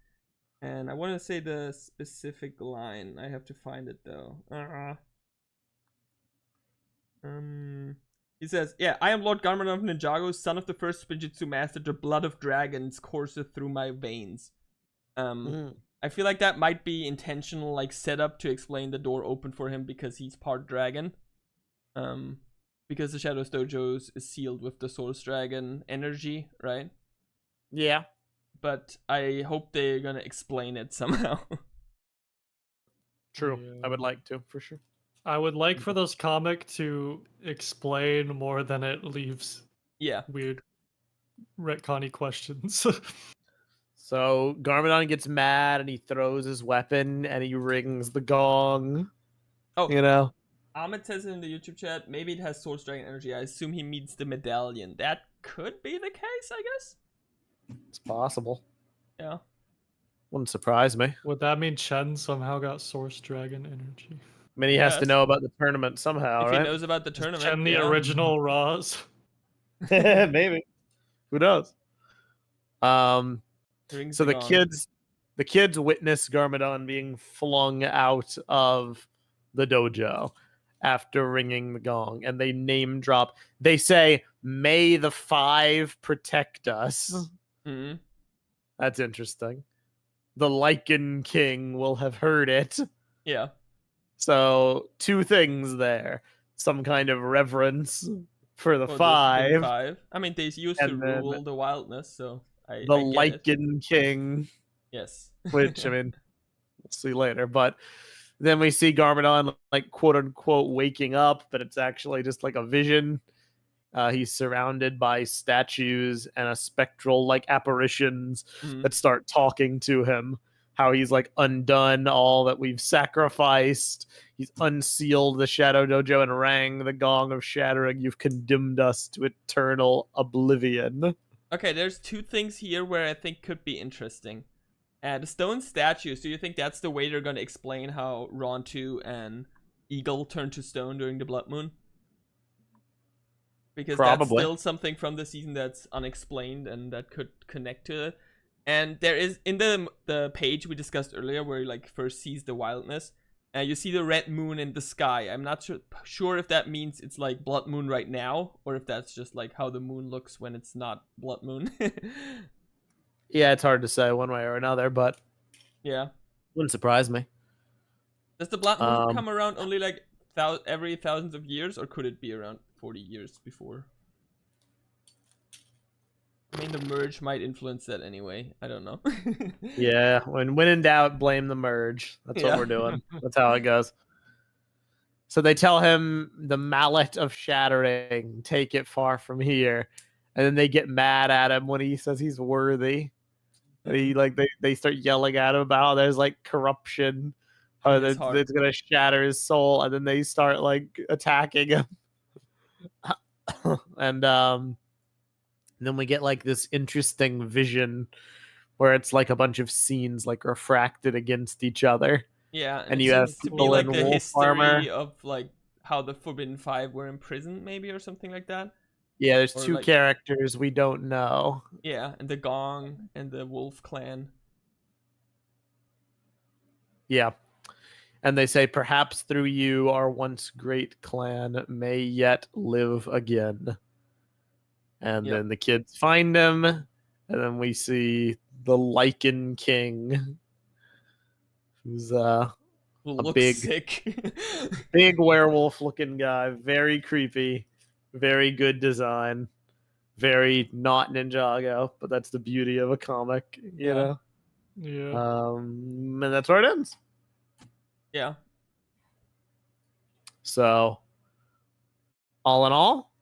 and I want to say the specific line. I have to find it though. He says, "Yeah, I am Lord Garmadon of Ninjago, son of the first Spinjitzu master. The blood of dragons courseth through my veins." I feel like that might be intentional, like setup to explain the door open for him because he's part dragon. Because the Shadows Dojo is sealed with the Source Dragon energy, right? Yeah. But I hope they're gonna explain it somehow. True. Yeah. I would like to, for sure. I would like for this comic to explain more than it leaves weird retconny questions. So Garmadon gets mad and he throws his weapon and he rings the gong. Oh, you know? Ahmed says in the YouTube chat, maybe it has Source Dragon energy. I assume he means the medallion. That could be the case, I guess. It's possible. Yeah. Wouldn't surprise me. Would that mean Chen somehow got Source Dragon energy? I mean, he has to know about the tournament somehow, if right? He knows about the tournament. Chen the original Roz? Maybe. Who knows? So the kids witness Garmadon being flung out of the dojo, after ringing the gong, and they name drop. They say, "May the 5 protect us." Mm-hmm. That's interesting. The Lycan King will have heard it. Yeah. So 2 things there. Some kind of reverence for the 5. I mean, they used to rule the Wildness, so I get Lycan King. Yes. Which, I mean, we'll see later. But then we see Garmadon, like, quote unquote, waking up, but it's actually just like a vision. He's surrounded by statues and a spectral, like, apparitions that start talking to him. How he's, like, undone all that we've sacrificed. He's unsealed the Shadow Dojo and rang the gong of shattering. You've condemned us to eternal oblivion. Okay, there's 2 things here where I think could be interesting. The stone statues, do you think that's the way they're going to explain how Rontu and Eagle turned to stone during the Blood Moon? Because that's still something from the season that's unexplained and that could connect to it. And there is, in the page we discussed earlier, where he, like, first sees the Wildness, you see the red moon in the sky. I'm not sure if that means it's like Blood Moon right now, or if that's just like how the moon looks when it's not Blood Moon. Yeah, it's hard to say one way or another, but yeah, wouldn't surprise me. Does the Blood Moon come around only like every thousands of years, or could it be around 40 years before? I mean, the merge might influence that anyway. I don't know. Yeah, when in doubt, blame the merge. That's what we're doing. That's how it goes. So they tell him the mallet of shattering, take it far from here. And then they get mad at him when he says he's worthy. And he, like, they start yelling at him about how there's, like, corruption. How it's going to shatter his soul. And then they start, like, attacking him. And then we get, like, this interesting vision where it's like a bunch of scenes, like, refracted against each other. Yeah, and you have to be like the history of, like, how the Forbidden 5 were imprisoned, maybe, or something like that. Yeah, there's 2 characters we don't know. Yeah, and the Gong and the Wolf Clan. Yeah. And they say, perhaps through you, our once great clan may yet live again. And then the kids find him, and then we see the Lycan King, who's a big, sick. big werewolf-looking guy, very creepy, very good design, very not Ninjago, but that's the beauty of a comic, you know? Yeah. And that's where it ends. Yeah. So, all in all,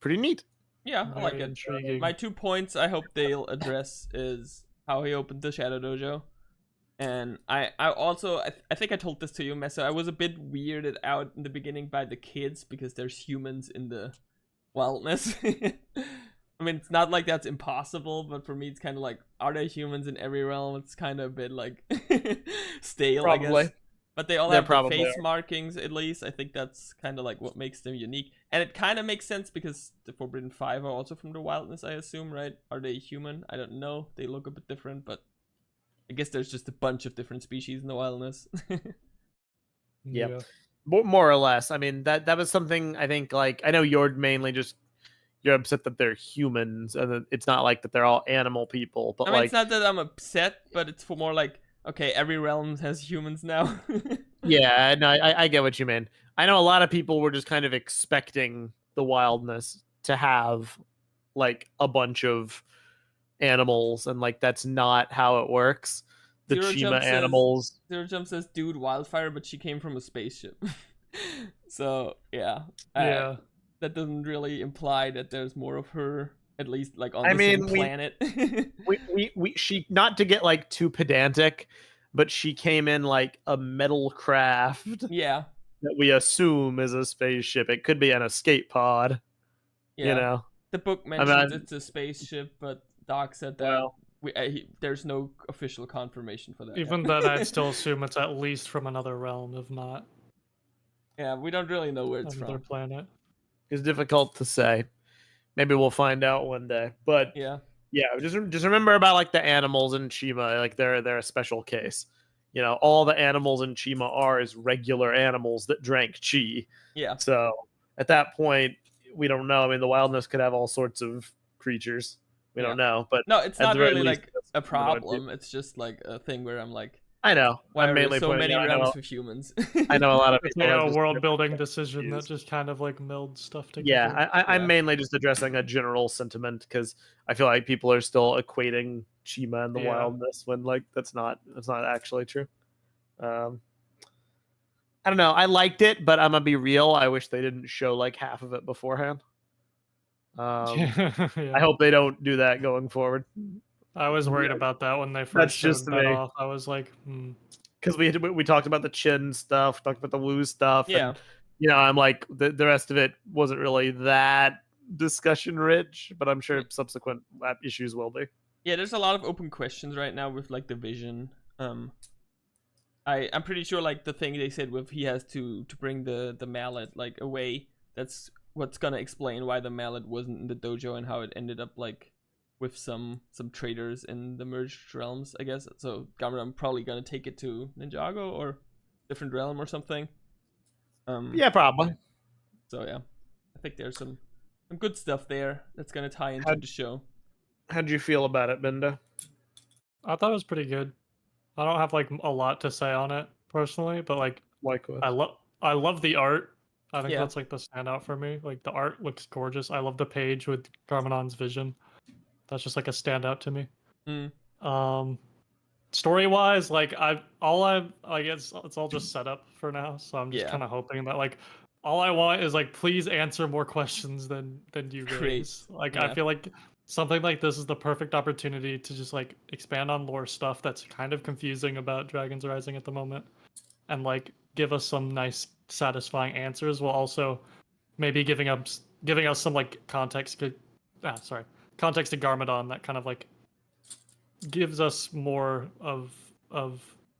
pretty neat. Yeah, I like it. Intriguing. My 2 points I hope they'll address is how he opened the Shadow Dojo. And I also, I think I told this to you, Mesa, I was a bit weirded out in the beginning by the kids because there's humans in the Wildness. I mean, it's not like that's impossible, but for me it's kind of like, are there humans in every realm? It's kind of a bit like stale, probably. I guess. But they all have the face markings, at least. I think that's kind of like what makes them unique. And it kind of makes sense because the Forbidden 5 are also from the Wildness, I assume, right? Are they human? I don't know. They look a bit different, but I guess there's just a bunch of different species in the Wildness. Yeah. More or less. I mean, that was something I think, like, I know you're mainly just, you're upset that they're humans, and it's not like that they're all animal people, but I mean, it's not that I'm upset, but it's for more like, okay, every realm has humans now. Yeah, no, I get what you mean. I know a lot of people were just kind of expecting the Wildness to have, like, a bunch of animals, and, like, that's not how it works. The Chima animals. Zero Jump says, dude, Wildfire, but she came from a spaceship. So, yeah. That doesn't really imply that there's more of her, at least, like, on the same planet. She, not to get, like, too pedantic, but she came in like a metal craft. Yeah. That we assume is a spaceship. It could be an escape pod. Yeah. You know? The book mentions it's a spaceship, but Doc said that there's no official confirmation for that. Even then, I'd still assume it's at least from another realm, if not. Yeah, we don't really know where it's from. Another planet. It's difficult to say. Maybe we'll find out one day. But yeah, just remember about, like, the animals in Chima. Like, they're a special case. all the animals in Chima are is regular animals that drank chi. Yeah. So at that point, we don't know. I mean, the Wildness could have all sorts of creatures. We don't know, but no, it's not really like a problem. It's just like a thing where I'm like, I know. Why are there so many realms with humans? I know a lot of people. It's a world building decision that just kind of like melds stuff together. Yeah, I'm mainly just addressing a general sentiment because I feel like people are still equating Chima and the Wildness when like that's not actually true. I don't know. I liked it, but I'm gonna be real. I wish they didn't show like half of it beforehand. I hope they don't do that going forward. I was worried about that when they first showed that off. I was like, because we talked about the chin stuff, talked about the woo stuff, and I'm like the rest of it wasn't really that discussion rich, but I'm sure subsequent issues will be. Yeah, there's a lot of open questions right now with like the vision. I'm pretty sure like the thing they said with he has to bring the mallet like away. That's what's gonna explain why the mallet wasn't in the dojo and how it ended up like with some traders in the merged realms, I guess. So Garmadon probably gonna take it to Ninjago or different realm or something. Yeah, probably. So yeah, I think there's some good stuff there that's gonna tie into the show. How'd you feel about it, Binda? I thought it was pretty good. I don't have like a lot to say on it personally, but like I love the art. I think that's like the standout for me. Like the art looks gorgeous. I love the page with Garmadon's vision. That's just like a standout to me. Story wise, like I guess it's all just set up for now. So I'm just kind of hoping that like all I want is like please answer more questions than you raise. Like I feel like something like this is the perfect opportunity to just like expand on lore stuff that's kind of confusing about Dragons Rising at the moment, and like give us some nice, satisfying answers while also maybe giving us some like context to Garmadon that kind of like gives us more of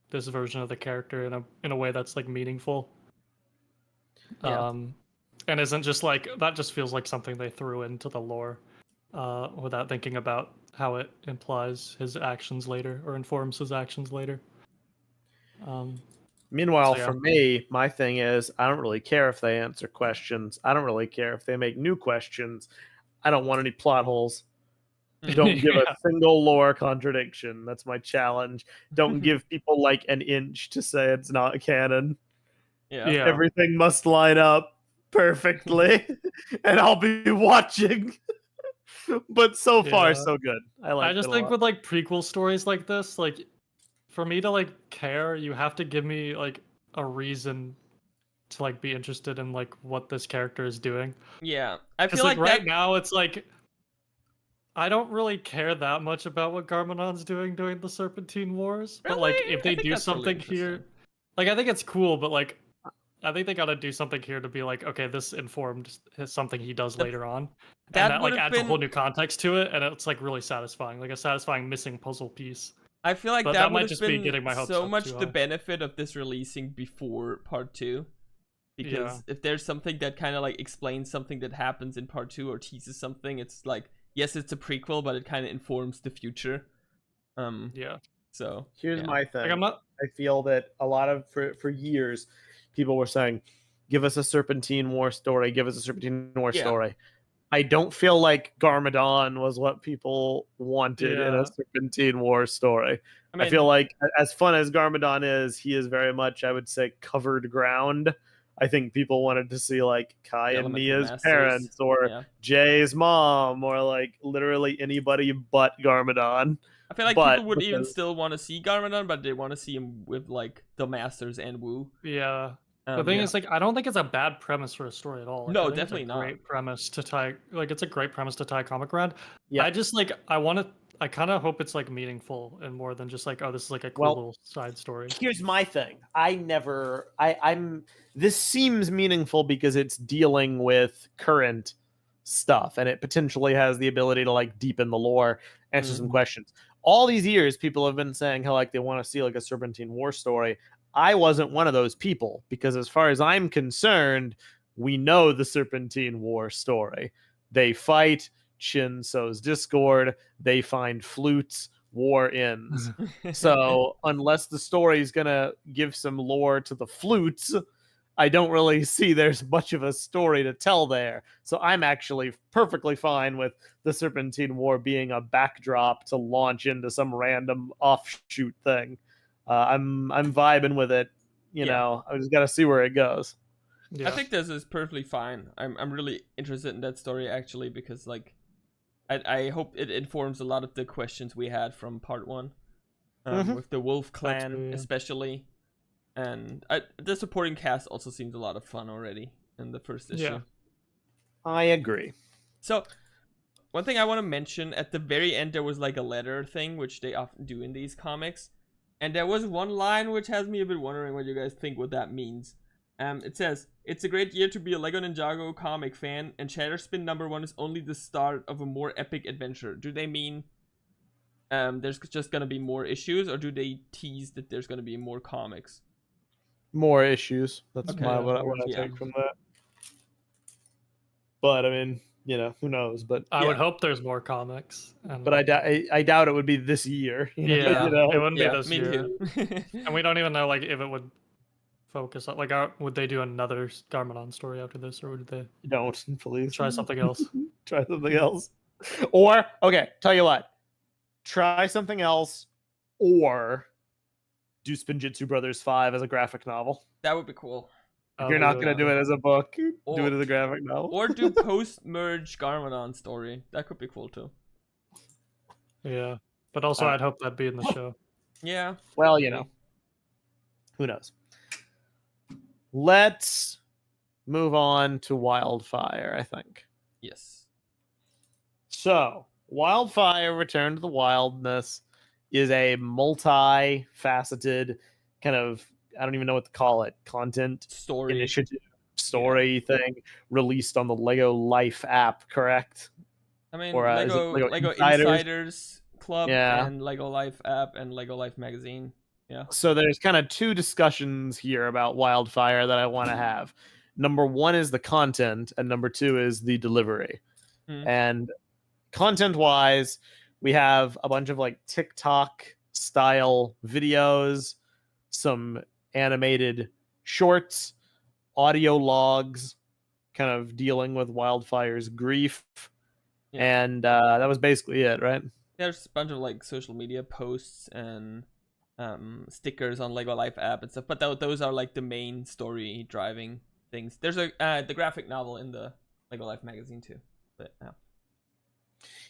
this version of the character in a way that's like meaningful. And isn't just like that just feels like something they threw into the lore without thinking about how it implies his actions later or informs his actions later. Meanwhile, for me, my thing is I don't really care if they answer questions. I don't really care if they make new questions. I don't want any plot holes. Don't give a single lore contradiction. That's my challenge. Don't give people like an inch to say it's not canon. Yeah. Everything must line up perfectly, and I'll be watching. But so far, so good. I just think with like prequel stories like this, like for me to like care, you have to give me like a reason to like be interested in like what this character is doing. Yeah, I feel like right now it's like I don't really care that much about what Garmadon's doing during the Serpentine Wars. Really? But like if they do something really here, like I think it's cool, but like I think they gotta do something here to be like, okay, this informed something he does later on. And that like adds a whole new context to it, and it's like really satisfying, like a satisfying missing puzzle piece. I feel like that might just be getting my hopes so much the benefit of this releasing before part 2. Because if there's something that kind of like explains something that happens in part 2 or teases something, it's like, yes, it's a prequel, but it kind of informs the future. So here's my thing. Like, I feel that a lot of for years, people were saying, "Give us a Serpentine War story. Give us a Serpentine War story." I don't feel like Garmadon was what people wanted in a Serpentine War story. I feel like as fun as Garmadon is, he is very much, I would say, covered ground. I think people wanted to see like Kai and Mia's parents or Jay's mom or like literally anybody but Garmadon. I feel like people would even still want to see Garmadon, but they want to see him with like the Masters and Wu. Yeah. The thing is, like, I don't think it's a bad premise for a story at all. Like, no, definitely not. Great premise to tie, like, it's a great premise to tie a comic around. Yeah. I just like, I kind of hope it's like meaningful and more than just like, oh, this is like a cool little side story. Here's my thing. This seems meaningful because it's dealing with current stuff and it potentially has the ability to like deepen the lore, answer some questions. All these years, people have been saying how like they want to see like a Serpentine War story. I wasn't one of those people because as far as I'm concerned, we know the Serpentine War story. They fight, Chin sows discord, they find flutes, war ends. So unless the story is gonna give some lore to the flutes, I don't really see there's much of a story to tell there. So I'm actually perfectly fine with the Serpentine War being a backdrop to launch into some random offshoot thing. I'm vibing with it. You know, I just got to see where it goes. Yeah. I think this is perfectly fine. I'm really interested in that story actually, because like I hope it informs a lot of the questions we had from part 1 with the Wolf Clan especially. And the supporting cast also seems a lot of fun already in the first issue. Yeah. I agree. So, one thing I want to mention, at the very end there was like a letter thing, which they often do in these comics. And there was one line which has me a bit wondering what you guys think what that means. It says, "It's a great year to be a LEGO Ninjago comic fan, and Shatterspin #1 is only the start of a more epic adventure." Do they mean there's just going to be more issues, or do they tease that there's going to be more comics? More issues. That's what I take from that. But I mean, you know, who knows? But I would hope there's more comics. But I doubt it would be this year. You know? It wouldn't be this year. Too. And we don't even know like if it would focus on like would they do another Garmadon story after this, or would they please try something else? Try something else. Or okay, tell you what. Try something else, or do Spinjitzu Brothers 5 as a graphic novel. That would be cool. If you're not going to do it as a book, do it as a graphic novel. Or do post-merge Garmadon story. That could be cool too. Yeah. But also I'd hope that'd be in the show. Yeah. Well, you know. Who knows? Let's move on to Wildfire, I think. Yes. So, Wildfire Return to the Wildness is a multi-faceted kind of, I don't even know what to call it, content story initiative story thing released on the Lego Life app, correct? I mean, or Lego Insiders Club and Lego Life app and Lego Life magazine. Yeah. So there's kind of two discussions here about Wildfire that I want to have. Number one is the content, and number two is the delivery. And content-wise, we have a bunch of like TikTok-style videos, some animated shorts, audio logs, kind of dealing with Wildfire's grief. And that was basically it, right? There's a bunch of like social media posts and stickers on Lego Life app and stuff, but those are like the main story driving things. There's the graphic novel in the Lego Life magazine too, but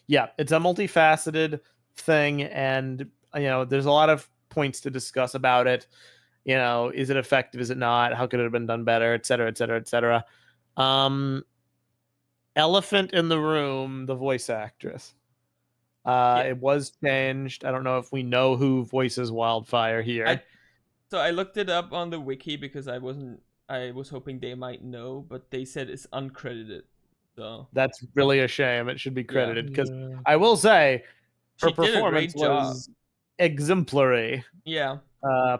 yeah, it's a multifaceted thing, and you know, there's a lot of points to discuss about it. You know, is it effective? Is it not? How could it have been done better? Et cetera, et cetera, et cetera. Elephant in the room, the voice actress. It was changed. I don't know if we know who voices Wildfire here. So I looked it up on the wiki because I was hoping they might know, but they said it's uncredited. So that's really a shame. It should be credited because I will say her performance was exemplary. Yeah.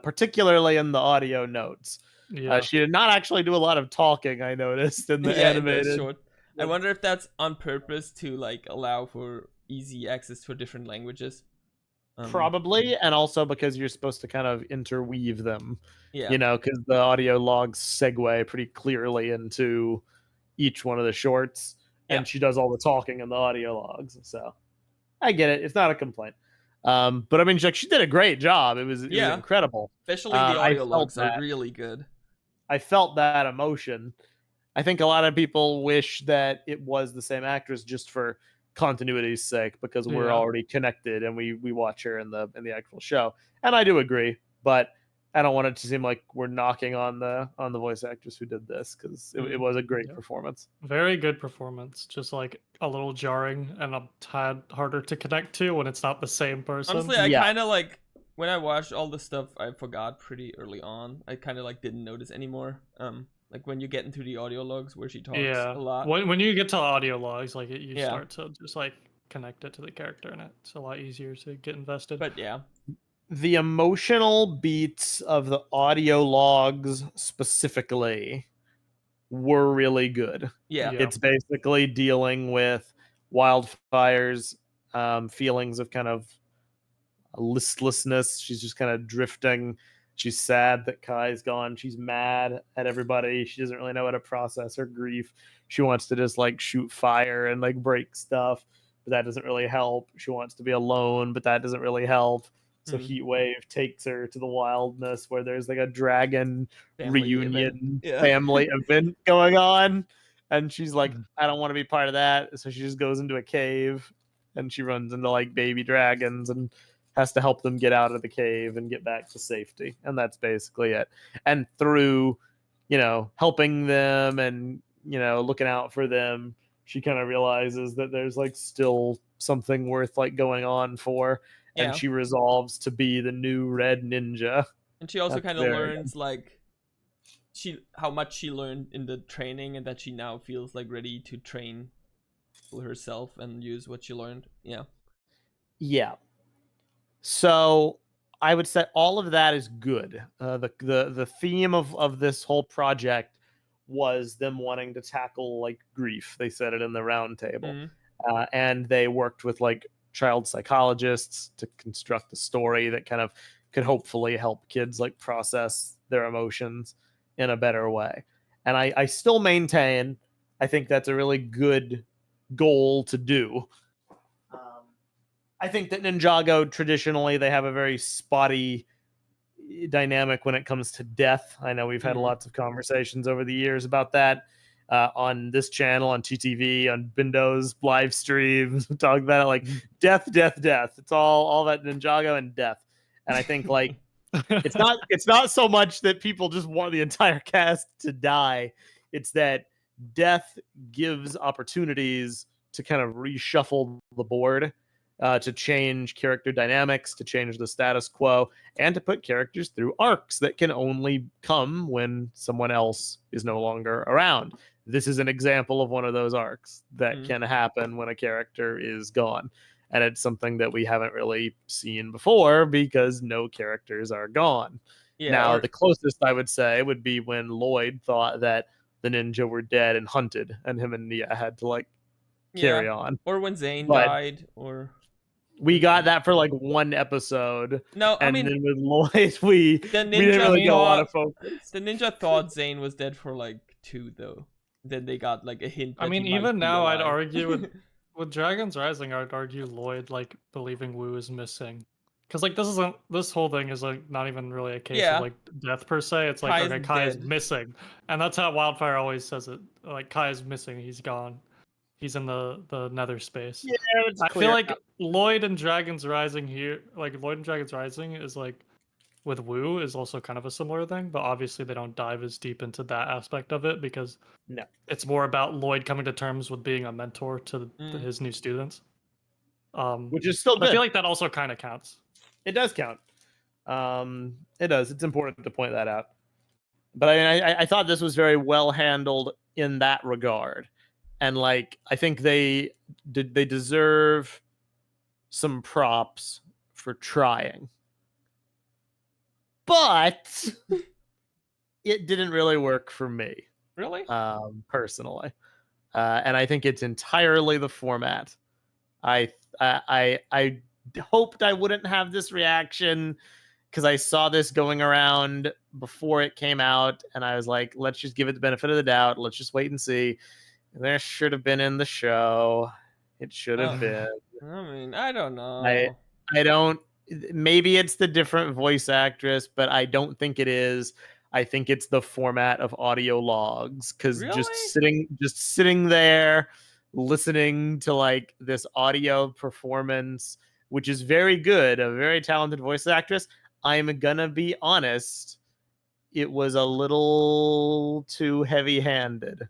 Particularly in the audio notes. Yeah. She did not actually do a lot of talking, I noticed, in the animated. Short. I wonder if that's on purpose to like allow for easy access to different languages. Probably, and also because you're supposed to kind of interweave them. Yeah. You know, because the audio logs segue pretty clearly into each one of the shorts, and she does all the talking in the audio logs. So I get it. It's not a complaint. But I mean, she did a great job. It was incredible. Especially the audio logs are really good. I felt that emotion. I think a lot of people wish that it was the same actress just for continuity's sake, because we're already connected and we watch her in the actual show. And I do agree, but I don't want it to seem like we're knocking on the voice actress who did this, because it was a great performance. Very good performance. Just like a little jarring and a tad harder to connect to when it's not the same person. Honestly, I kind of like, when I watched all the stuff I forgot pretty early on, I kind of like didn't notice anymore. Like when you get into the audio logs where she talks a lot. When you get to audio logs, like you start to just like connect it to the character, and it's a lot easier to get invested. But yeah. The emotional beats of the audio logs specifically were really good. Yeah. It's basically dealing with Wildfire's feelings of kind of listlessness. She's just kind of drifting. She's sad that Kai's gone. She's mad at everybody. She doesn't really know how to process her grief. She wants to just like shoot fire and like break stuff, but that doesn't really help. She wants to be alone, but that doesn't really help. So Heatwave takes her to the Wildness, where there's like a dragon reunion family event going on. And she's like, I don't want to be part of that. So she just goes into a cave and she runs into like baby dragons and has to help them get out of the cave and get back to safety. And that's basically it. And through, helping them and, looking out for them, she kind of realizes that there's like still something worth like going on for. And she resolves to be the new red ninja. And she also kind of learns like how much she learned in the training, and that she now feels like ready to train herself and use what she learned. Yeah. So I would say all of that is good. The theme of this whole project was them wanting to tackle like grief. They said it in the round table, and they worked with like child psychologists to construct a story that kind of could hopefully help kids like process their emotions in a better way. And I still maintain, I think that's a really good goal to do. I think that Ninjago, traditionally, they have a very spotty dynamic when it comes to death. I know we've had lots of conversations over the years about that on this channel, on TTV, on Bindo's live streams. We talk about it like death. It's all that Ninjago and death. And I think like it's not so much that people just want the entire cast to die. It's that death gives opportunities to kind of reshuffle the board, to change character dynamics, to change the status quo, and to put characters through arcs that can only come when someone else is no longer around. This is an example of one of those arcs that can happen when a character is gone. And it's something that we haven't really seen before because no characters are gone. The closest I would say would be when Lloyd thought that the ninja were dead and hunted, and him and Nia had to like carry on. Or when Zane died, or... We got that for like one episode. No, I mean, then with Lloyd, we didn't really get a lot of focus. The ninja thought Zane was dead for like 2, though. Then they got like a hint. I mean, even now, I'd argue with Dragons Rising, I'd argue Lloyd like believing Wu is missing, because like this whole thing is like not even really a case of like death per se. It's like Kai is missing, and that's how Wildfire always says it. Like Kai is missing, he's gone. He's in the nether space. Yeah, I feel like Lloyd and Dragons Rising here, like Lloyd and Dragons Rising is like with Wu is also kind of a similar thing, but obviously they don't dive as deep into that aspect of it because it's more about Lloyd coming to terms with being a mentor to his new students. Which is still good. I feel like that also kind of counts. It does count. It does. It's important to point that out. But I thought this was very well handled in that regard. And like, I think they deserve some props for trying. But it didn't really work for me. Really? Personally. And I think it's entirely the format. I hoped I wouldn't have this reaction because I saw this going around before it came out, and I was like, let's just give it the benefit of the doubt. Let's just wait and see. There should have been in the show. It should have been. I mean, I don't know. I don't. Maybe it's the different voice actress, but I don't think it is. I think it's the format of audio logs, because just sitting there listening to like this audio performance, which is very good, a very talented voice actress. I'm gonna be honest, it was a little too heavy-handed.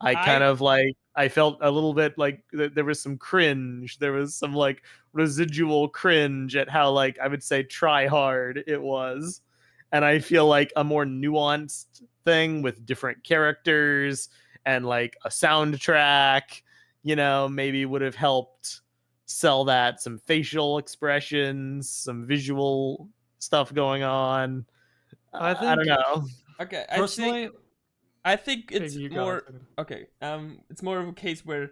I felt a little bit like there was some cringe. There was some like residual cringe at how like I would say try hard it was. And I feel like a more nuanced thing with different characters and like a soundtrack, maybe would have helped sell that. Some facial expressions, some visual stuff going on. I don't know. Okay, personally, I think it's more okay. It's more of a case where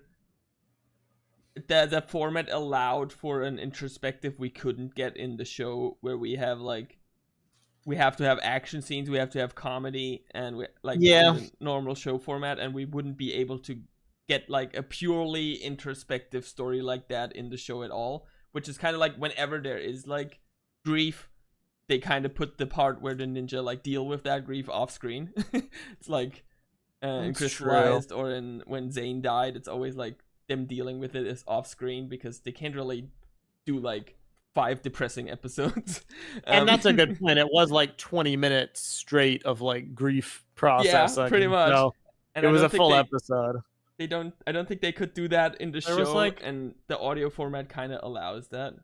the format allowed for an introspective we couldn't get in the show, where we have to have action scenes, we have to have comedy, and in the normal show format, and we wouldn't be able to get like a purely introspective story like that in the show at all, which is kind of like whenever there is like grief, they kind of put the part where the ninja like deal with that grief off screen. It's like in Crystallized or when Zane died, it's always like them dealing with it is off screen because they can't really do like 5 depressing episodes. And that's a good point. It was like 20 minutes straight of like grief processing. Yeah, pretty much. So it was a full episode. I don't think they could do that in the show, and the audio format kind of allows that.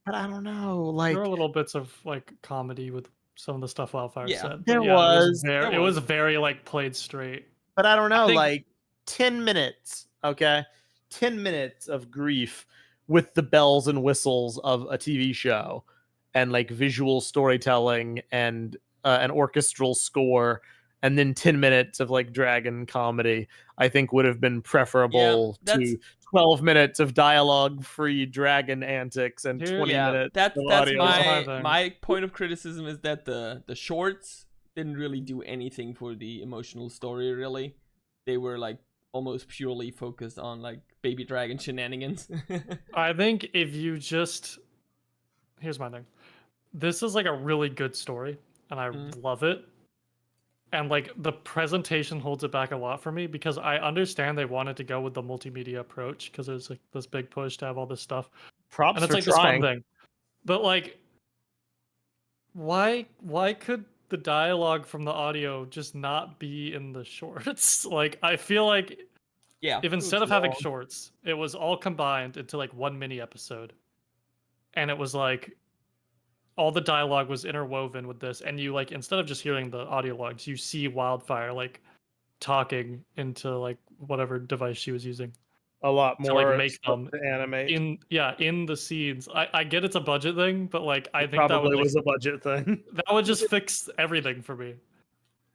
But I don't know, like there were little bits of like comedy with some of the stuff Wildfire said. There was. It was very like played straight. But I don't know, like 10 minutes, okay? 10 minutes of grief with the bells and whistles of a TV show and like visual storytelling and an orchestral score, and then 10 minutes of like dragon comedy, I think would have been preferable to 12 minutes of dialogue-free dragon antics and 20 minutes that's of audio. My point of criticism is that the shorts didn't really do anything for the emotional story, really. They were like almost purely focused on like baby dragon shenanigans. I think if you just... Here's my thing. This is like a really good story, and I love it. And like the presentation holds it back a lot for me, because I understand they wanted to go with the multimedia approach because there's like this big push to have all this stuff. Props and it's for like trying. This fun thing. But like, why could the dialogue from the audio just not be in the shorts? Like, I feel like if instead of having shorts, it was all combined into like one mini episode, and it was like all the dialogue was interwoven with this, and you like, instead of just hearing the audio logs, you see Wildfire like talking into like whatever device she was using. A lot more to like make them to animate in the scenes. I get it's a budget thing, but like I think probably that was a budget thing. That would just fix everything for me.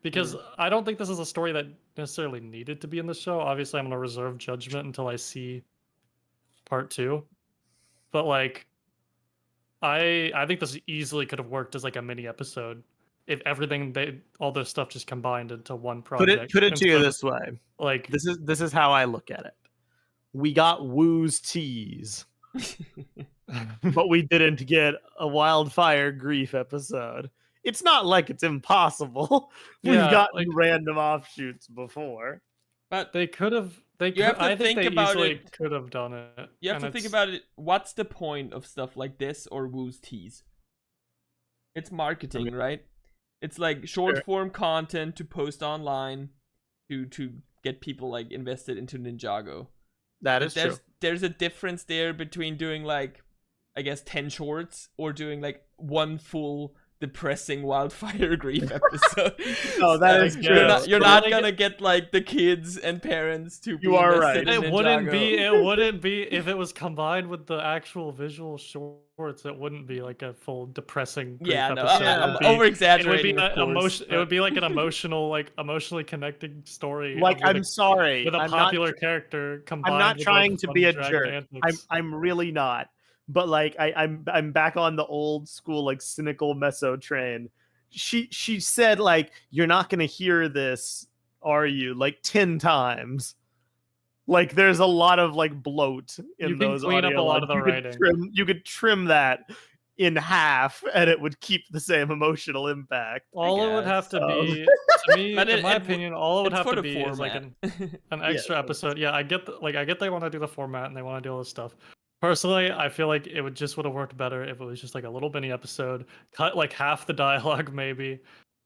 Because I don't think this is a story that necessarily needed to be in the show. Obviously, I'm gonna reserve judgment until I see part 2. But like, I think this easily could have worked as like a mini episode if all this stuff just combined into one project. Put it to you this way. Like, this is how I look at it. We got Woo's tease, but we didn't get a Wildfire grief episode. It's not like it's impossible. We've gotten like random offshoots before, but they could have. I think they easily could have done it. You have to think about it. What's the point of stuff like this or Woo's tease? It's marketing, right? It's like short form content to post online to get people like invested into Ninjago. That is true. There's a difference there between doing like, I guess, 10 shorts or doing like one full depressing Wildfire grief episode. Oh, that is true. You're not gonna get like the kids and parents to be invested in Ninjago. It wouldn't be if it was combined with the actual visual shorts. It wouldn't be like a full depressing grief episode. I'm over exaggerating. It would be like an emotional, like emotionally connecting story. Like, I'm sorry, with a popular character combined. I'm not with trying like to be a jerk. I'm really not. But like I'm back on the old school like cynical meso train. She said like, you're not gonna hear this, are you? Like 10 times. Like there's a lot of like bloat in those audio. You can clean up a lot of the writing. You could trim that in half, and it would keep the same emotional impact. All it would have to be, to me, in my opinion, all it would have to be is like an extra episode. Yeah, I get they want to do the format and they want to do all this stuff. Personally, I feel like it would have worked better if it was just like a little mini episode, cut like half the dialogue, maybe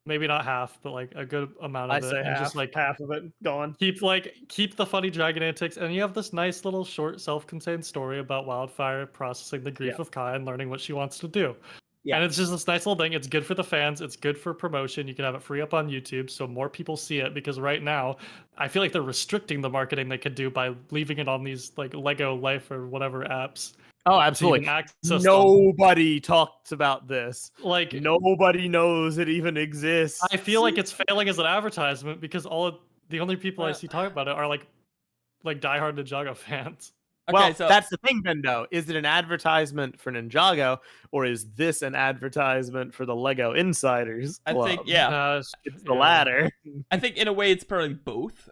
not half, but like a good amount of it. And half, just like half of it gone. Keep the funny dragon antics, and you have this nice little short self-contained story about Wildfire processing the grief of Kai and learning what she wants to do. Yeah. And it's just this nice little thing. It's good for the fans. It's good for promotion. You can have it free up on YouTube so more people see it, because right now I feel like they're restricting the marketing they could do by leaving it on these like Lego Life or whatever apps. Oh, absolutely. Nobody talks about this. Like, nobody knows it even exists. I feel like it's failing as an advertisement because the only people I see talk about it are like diehard Ninjago fans. Okay, well, so that's the thing, Bendo. Is it an advertisement for Ninjago, or is this an advertisement for the Lego Insiders Club? I think, yeah. It's the latter. I think in a way it's probably both.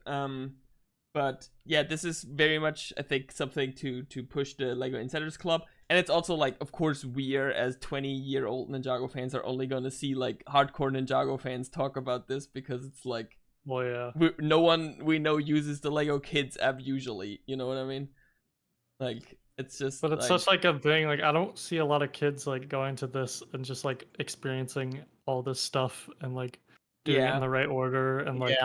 But yeah, this is very much, I think, something to push the Lego Insiders Club. And it's also like, of course, we are, as 20-year-old Ninjago fans, are only going to see like hardcore Ninjago fans talk about this, because it's like, well, yeah, no one we know uses the Lego Kids app usually. You know what I mean? Like, it's just, but it's such like a thing. Like, I don't see a lot of kids like going to this and just like experiencing all this stuff and like doing it in the right order and like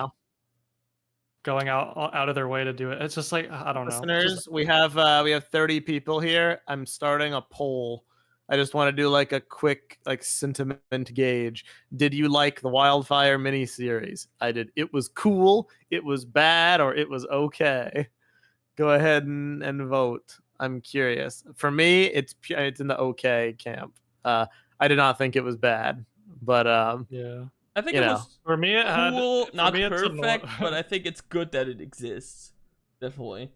going out of their way to do it. It's just like, I don't know. Listeners, we have 30 people here. I'm starting a poll. I just want to do like a quick like sentiment gauge. Did you like the Wildfire miniseries? I did. It was cool, it was bad, or it was okay. Go ahead and vote. I'm curious. For me, it's in the okay camp. I did not think it was bad, but yeah, I think it was, for me, it cool, not perfect, but I think it's good that it exists. Definitely.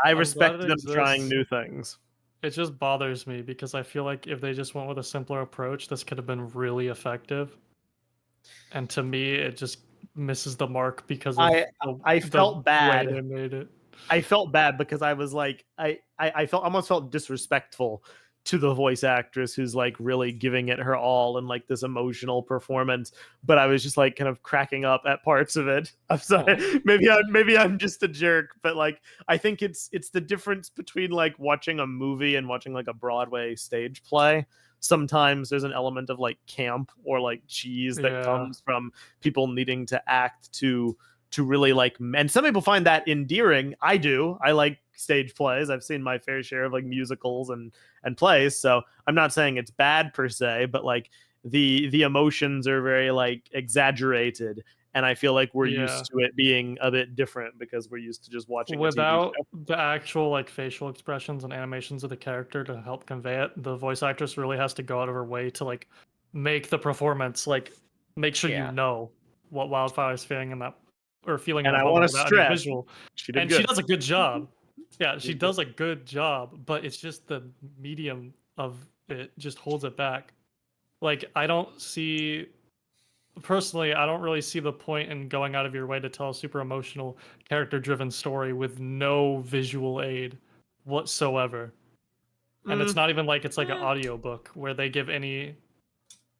I respect them trying new things. It just bothers me because I feel like if they just went with a simpler approach, this could have been really effective. And to me, it just misses the mark because of I felt bad. Way they made it. I felt bad because I was like, I almost felt disrespectful to the voice actress who's like really giving it her all in like this emotional performance, but I was just like kind of cracking up at parts of it. I'm sorry, maybe I'm just a jerk, but like I think it's the difference between like watching a movie and watching like a Broadway stage play. Sometimes there's an element of like camp or like cheese that comes from people needing to act to really like, and some people find that endearing. I do. I like stage plays. I've seen my fair share of like musicals and plays, so I'm not saying it's bad per se, but like the emotions are very like exaggerated, and I feel like we're used to it being a bit different because we're used to just watching without the actual like facial expressions and animations of the character to help convey it. The voice actress really has to go out of her way to like make the performance, like make sure you know what Wildfire is feeling in that, or feeling. And I want to stress, visual. She does a good job. Yeah, she does a good job, but it's just the medium of it just holds it back. Like, I don't really see the point in going out of your way to tell a super emotional, character-driven story with no visual aid whatsoever. And it's not even like it's like an audiobook where they give any...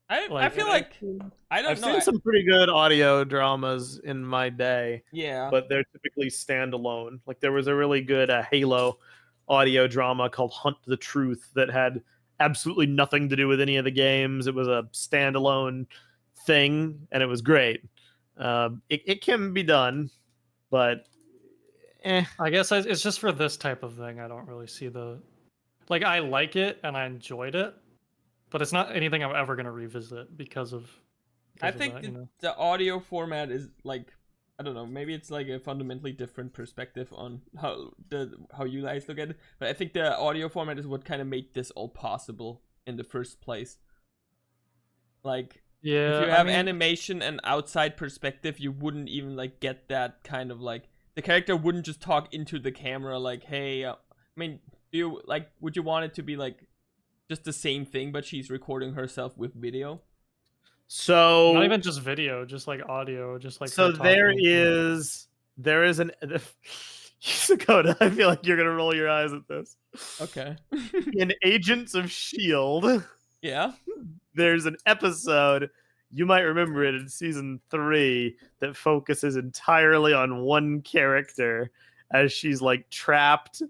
I feel like I've seen some pretty good audio dramas in my day. Yeah, but they're typically standalone. Like there was a really good Halo audio drama called Hunt the Truth that had absolutely nothing to do with any of the games. It was a standalone thing, and it was great. It can be done, but I guess it's just for this type of thing. I don't really see like I like it and I enjoyed it. But it's not anything I'm ever going to revisit because of I think the audio format is like, I don't know, maybe it's like a fundamentally different perspective on how you guys look at it. But I think the audio format is what kind of made this all possible in the first place. Like, if you have animation and outside perspective, you wouldn't even like get that kind of like, the character wouldn't just talk into the camera like, hey, would you want it to be like just the same thing, but she's recording herself with video? So not even just video, just like audio, just like so. There is an Dakota. I feel like you're gonna roll your eyes at this. Okay. In Agents of S.H.I.E.L.D., there's an episode, you might remember it, in season 3 that focuses entirely on one character as she's like trapped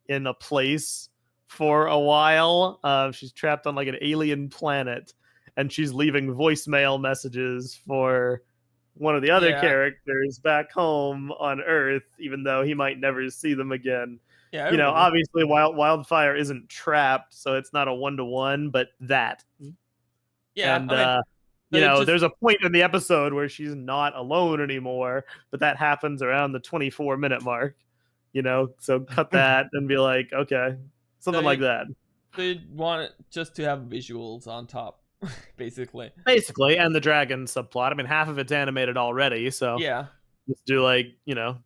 in a place for a while. She's trapped on like an alien planet, and she's leaving voicemail messages for one of the other characters back home on Earth, even though he might never see them again. Yeah, obviously Wildfire isn't trapped, so it's not a 1-to-1, but that. Yeah, and there's a point in the episode where she's not alone anymore, but that happens around the 24-minute mark. So cut that and be like, okay. Something like that. They want it just to have visuals on top, basically. And the dragon subplot. I mean, half of it's animated already, so yeah, let's do like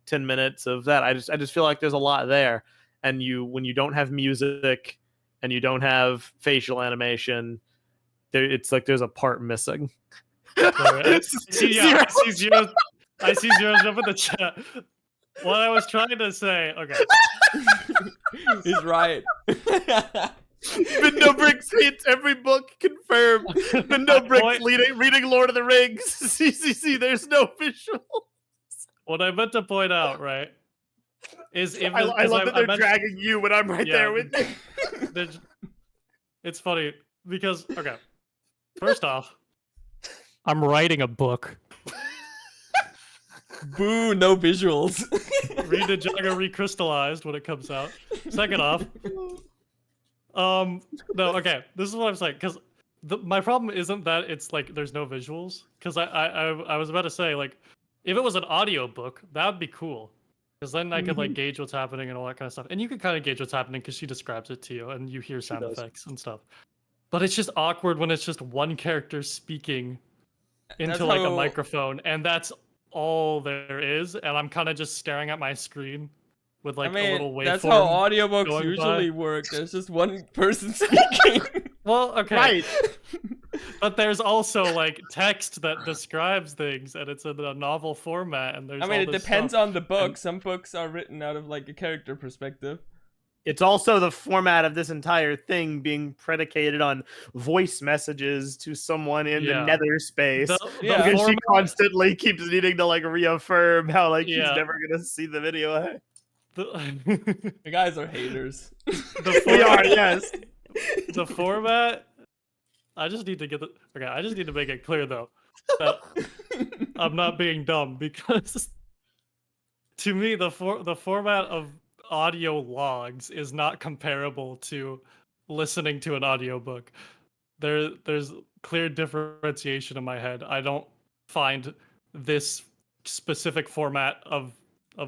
10 minutes of that. I just feel like there's a lot there, and when you don't have music and you don't have facial animation, it's like there's a part missing. I see Zero's up in the chat. What I was trying to say, okay. He's right. Mindo Bricks hates every book, confirmed. Mindo Bricks reading Lord of the Rings. CCC, there's no visuals. What I meant to point out, right, is if I love that they're dragging you when I'm right there with you. It's funny because, okay, first off, I'm writing a book. Boo, no visuals. Read Ninjago recrystallized when it comes out. Second off, no, okay, this is what I'm saying, because my problem isn't that it's like there's no visuals, because I was about to say, like, if it was an audio book, that would be cool, because then I could like gauge what's happening and all that kind of stuff, and you can kind of gauge what's happening because she describes it to you and you hear sound effects and stuff. But it's just awkward when it's just one character speaking into like a microphone, and that's all there is, and I'm kind of just staring at my screen with like a little waveform. That's how audiobooks usually work. There's just one person speaking. Well, okay. Right. But there's also like text that describes things, and it's in a novel format, and there's it depends on the book. Some books are written out of like a character perspective. It's also the format of this entire thing being predicated on voice messages to someone in the nether space. Because she constantly keeps needing to like reaffirm how like she's never gonna see the video. The guys are haters. We are, yes. The format. I just need to I just need to make it clear though that I'm not being dumb, because to me the format of audio logs is not comparable to listening to an audiobook. There's clear differentiation in my head. I don't find this specific format of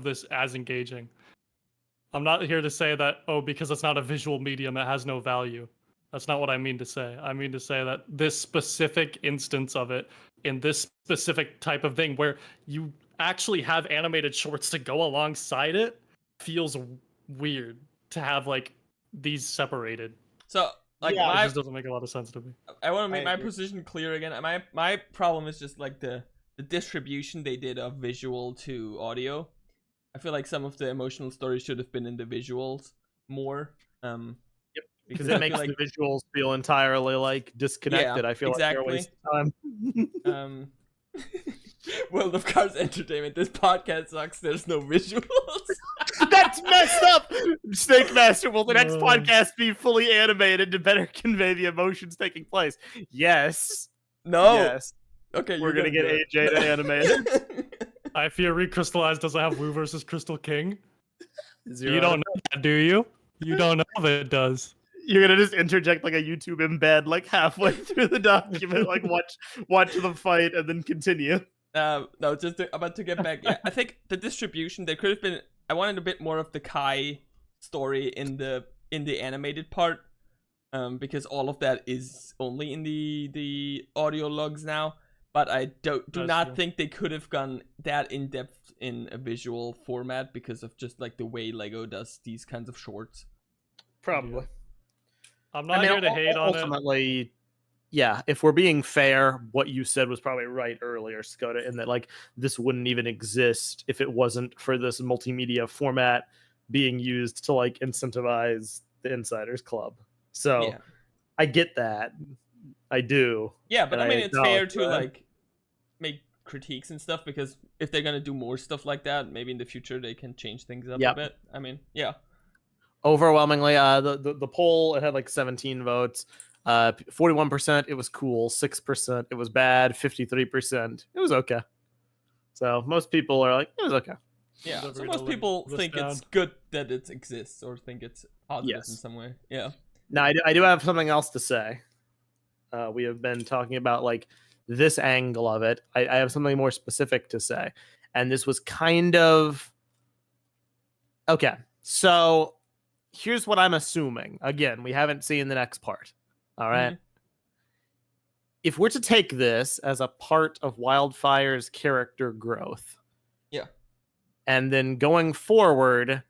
this as engaging. I'm not here to say that, because it's not a visual medium, it has no value. That's not what I mean to say. I mean to say that this specific instance of it, in this specific type of thing, where you actually have animated shorts to go alongside it, feels weird to have like these separated. So like it just doesn't make a lot of sense to me. I want to make my position clear again. My problem is just like the distribution they did of visual to audio. I feel like some of the emotional stories should have been in the visuals more. Because it makes the visuals feel entirely like disconnected. I feel like they're a waste of time. World of Cards Entertainment. This podcast sucks. There's no visuals. That's messed up. Snake Master, will the next podcast be fully animated to better convey the emotions taking place? Yes. No. Yes. Okay, we're gonna get AJ to animate it. I fear Recrystallized doesn't have Wu versus Crystal King. Zero. You don't know that, do you? You don't know if it does. You're gonna just interject like a YouTube embed, like halfway through the document, like watch the fight and then continue. No, just about to get back. Yeah, I think the distribution, there could have been. I wanted a bit more of the Kai story in the animated part, because all of that is only in the audio logs now. But I do not think they could have gone that in depth in a visual format because of just like the way Lego does these kinds of shorts. Probably. I'm not here to hate on it. Ultimately, yeah, if we're being fair, what you said was probably right earlier, Skoda, in that like this wouldn't even exist if it wasn't for this multimedia format being used to like incentivize the Insiders Club. So yeah. I get that. I do. Yeah, but I mean, it's fair to like make critiques and stuff, because if they're gonna do more stuff like that, maybe in the future they can change things up a bit. I mean, yeah. Overwhelmingly, the poll, it had like 17 votes. 41% it was cool, 6% it was bad, 53% it was okay. So most people are like, it was okay. Yeah, so most people think it's good that it exists, or think it's positive in some way. Yeah. Now I do have something else to say. We have been talking about like this angle of it. I have something more specific to say, and this was kind of okay. So here's what I'm assuming. Again, we haven't seen the next part. All right. Mm-hmm. If we're to take this as a part of Wildfire's character growth, yeah, and then going forward,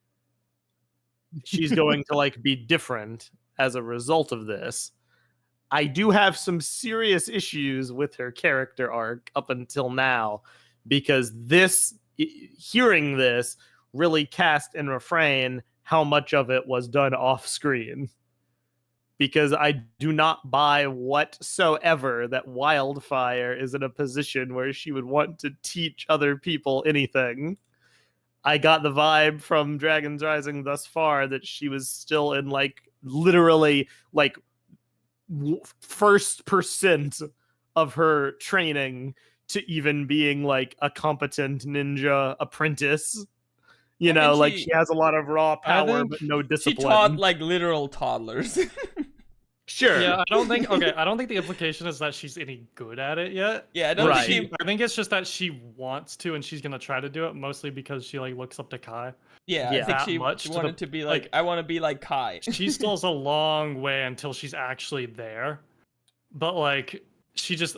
she's going to like be different as a result of this. I do have some serious issues with her character arc up until now, because hearing this really cast in refrain how much of it was done off screen. Because I do not buy whatsoever that Wildfire is in a position where she would want to teach other people anything. I got the vibe from Dragons Rising thus far that she was still in like literally like first % of her training to even being like a competent ninja apprentice. You know, like she has a lot of raw power but no discipline. She taught like literal toddlers. Sure. Yeah, I don't think the implication is that she's any good at it yet. Yeah, I don't think I think it's just that she wants to and she's gonna try to do it, mostly because she like looks up to Kai. Yeah, I think she wanted to be like, I want to be like Kai. She still has a long way until she's actually there. But like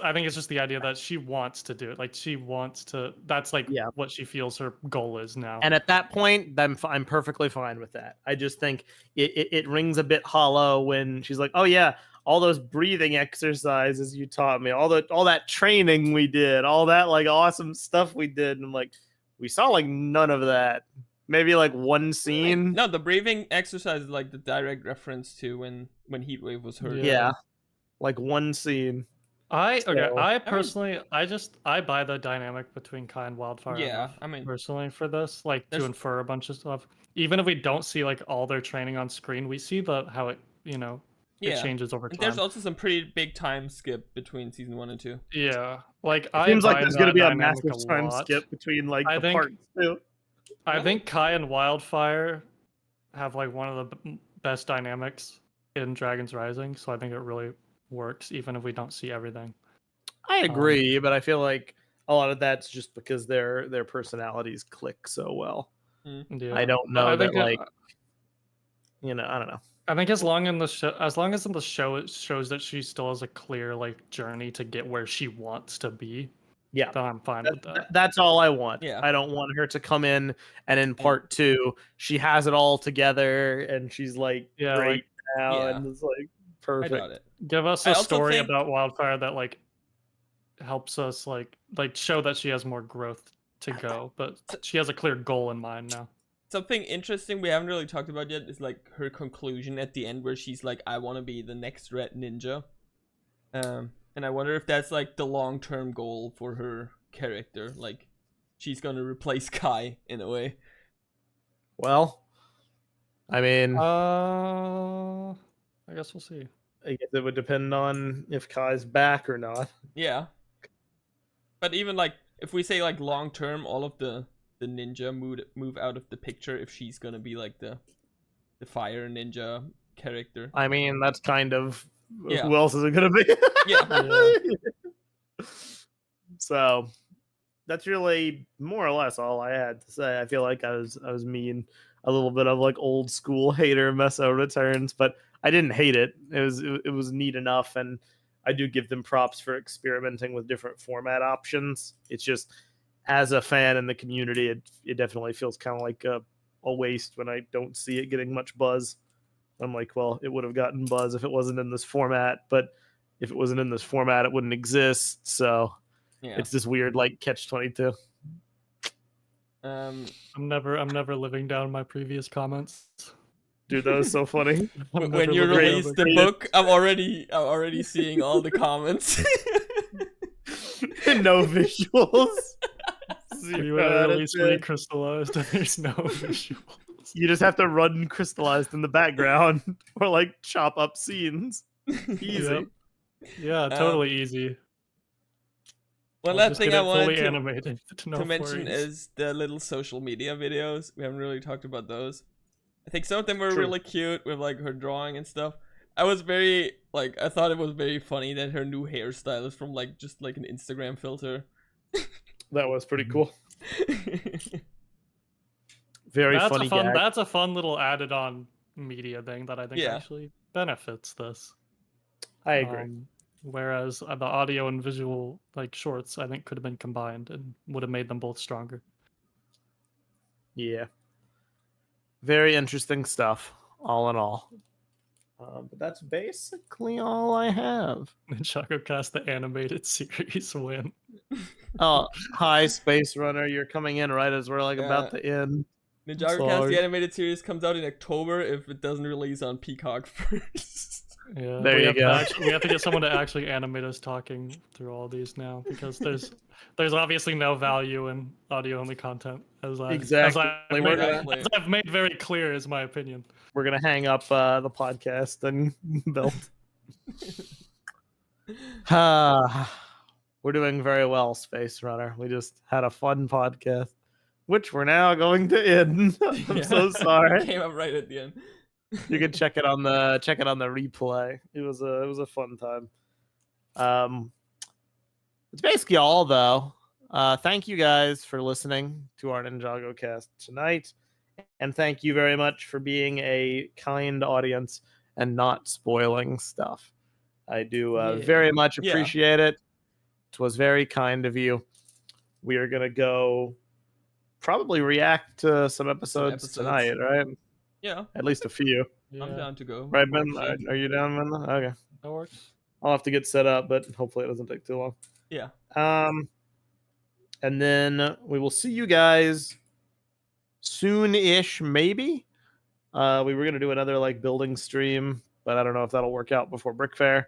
I think it's just the idea that she wants to do it. Like she wants to. That's like what she feels her goal is now. And at that point, I'm perfectly fine with that. I just think it rings a bit hollow when she's like, "Oh yeah, all those breathing exercises you taught me, all that training we did, all that like awesome stuff we did," and I'm like, we saw like none of that. Maybe like one scene. No, the breathing exercise is like the direct reference to when Heatwave was hurt. Yeah, like one scene. I personally buy the dynamic between Kai and Wildfire. Yeah, I mean, personally for this, like to infer a bunch of stuff. Even if we don't see like all their training on screen, we see how it it changes over time. There's also some pretty big time skip between season 1 and 2. Yeah, like it seems like there's gonna be a massive time skip between like the parts too. I think Kai and Wildfire have like one of the best dynamics in Dragons Rising, so I think it really works even if we don't see everything. I agree, but I feel like a lot of that's just because their personalities click so well. Yeah. I don't know that like I don't know. I think as long as in the show it shows that she still has a clear like journey to get where she wants to be. Yeah, then I'm fine with that. That's all I want. Yeah. I don't want her to come in and in part 2 she has it all together and she's like great now and it's like perfect. I got it. Give us a story about Wildfire that like helps us like show that she has more growth to go, but she has a clear goal in mind now. Something interesting we haven't really talked about yet is like her conclusion at the end where she's like, I want to be the next Red Ninja. And I wonder if that's like the long-term goal for her character. Like she's going to replace Kai in a way. Well, I mean, I guess we'll see. I guess it would depend on if Kai's back or not. Yeah. But even like if we say like long term, all of the ninja move out of the picture if she's gonna be like the fire ninja character. I mean, that's kind of who else is it gonna be? Yeah. So that's really more or less all I had to say. I feel like I was mean a little bit of like old school hater Meso returns, but I didn't hate it. It was neat enough, and I do give them props for experimenting with different format options. It's just, as a fan in the community, it definitely feels kind of like a waste when I don't see it getting much buzz. I'm like, well, it would have gotten buzz if it wasn't in this format, but if it wasn't in this format, it wouldn't exist. So it's this weird like catch-22. I'm never living down my previous comments. Dude, that was so funny. When you release the book, I'm already seeing all the comments. No visuals. You release recrystallized and there's no visuals. You just have to run crystallized in the background or like chop up scenes. Easy. Yep. Yeah, totally easy. One last thing I wanted to mention is the little social media videos. We haven't really talked about those. I think some of them were really cute with like her drawing and stuff. I thought it was very funny that her new hairstyle is from like just like an Instagram filter. That was pretty cool. Very funny. That's a fun little added on media thing that I think actually benefits this. I agree. Whereas the audio and visual like shorts I think could have been combined and would have made them both stronger. Yeah. very interesting stuff, all in all. But that's basically all I have. NinjagoCast, the animated series win. Oh, hi, Space Runner. You're coming in right as we're like about to end. NinjagoCast, the animated series, comes out in October if it doesn't release on Peacock first. Yeah, there you go. We have to get someone to actually animate us talking through all these now, because there's obviously no value in audio-only content, as I've made very clear, is my opinion. We're gonna hang up the podcast and build. We're doing very well, Space Runner. We just had a fun podcast, which we're now going to end. I'm so sorry. Came up right at the end. You can check it on the replay. It was a fun time. It's basically all though. Thank you guys for listening to our NinjagoCast tonight, and thank you very much for being a kind audience and not spoiling stuff. I do very much appreciate it. It was very kind of you. We are gonna go probably react to some episodes tonight, right? Yeah. At least a few. Yeah. I'm down to go. Right, Ben? Are you down, Ben? Okay. That works. I'll have to get set up, but hopefully it doesn't take too long. Yeah. And then we will see you guys soon-ish, maybe. We were going to do another like building stream, but I don't know if that'll work out before Brickfair.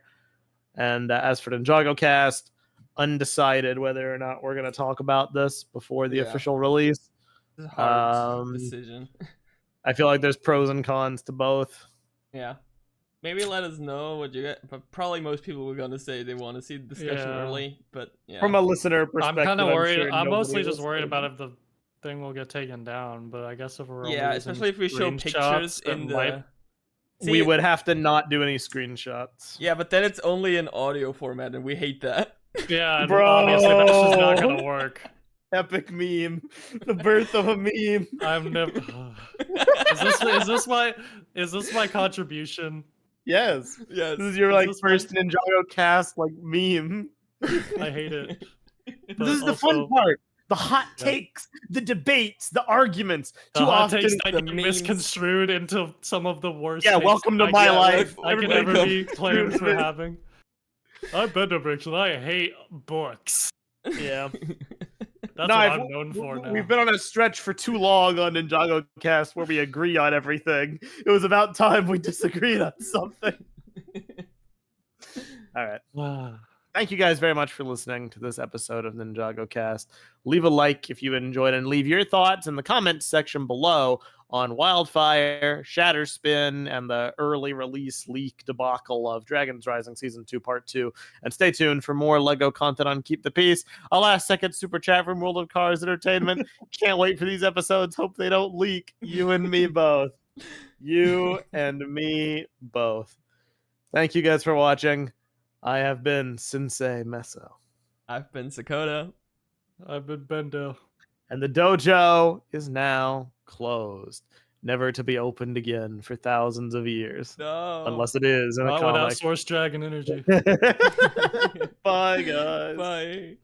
And as for NinjagoCast, undecided whether or not we're going to talk about this before the official release. It's a hard decision. I feel like there's pros and cons to both. Yeah. Maybe let us know what you get, but probably most people were going to say they want to see the discussion early, but yeah. From a listener perspective, I'm kind of worried. Sure I'm mostly just worried about if the thing will get taken down, but I guess if we're especially if we show pictures in the... we would have to not do any screenshots. Yeah, but then it's only in audio format, and we hate that. Yeah, bro. Obviously that's just not going to work. Epic meme, the birth of a meme. I'm never. Is this my contribution? Yes. This is your first NinjagoCast meme. I hate it. This is the fun part. The hot takes, the debates, the arguments. The hot takes that get misconstrued into some of the worst. Yeah, welcome to my life. I can never be claimed for having. I'm Benderbricks and I hate books. Yeah. That's what I'm known for now. We've been on a stretch for too long on NinjagoCast where we agree on everything. It was about time we disagreed on something. All right. Thank you guys very much for listening to this episode of NinjagoCast. Leave a like if you enjoyed and leave your thoughts in the comments section below on Wildfire, Shatterspin, and the early release leak debacle of Dragons Rising Season 2 Part 2. And stay tuned for more LEGO content on Keep the Peace. A last-second super chat from World of Cars Entertainment. Can't wait for these episodes. Hope they don't leak. You and me both. You and me both. Thank you guys for watching. I have been Sensei Meso. I've been Sakota. I've been Bendo. And the dojo is now closed, never to be opened again for thousands of years. No. Unless it is in a comic. Without Source Dragon Energy. Bye, guys. Bye.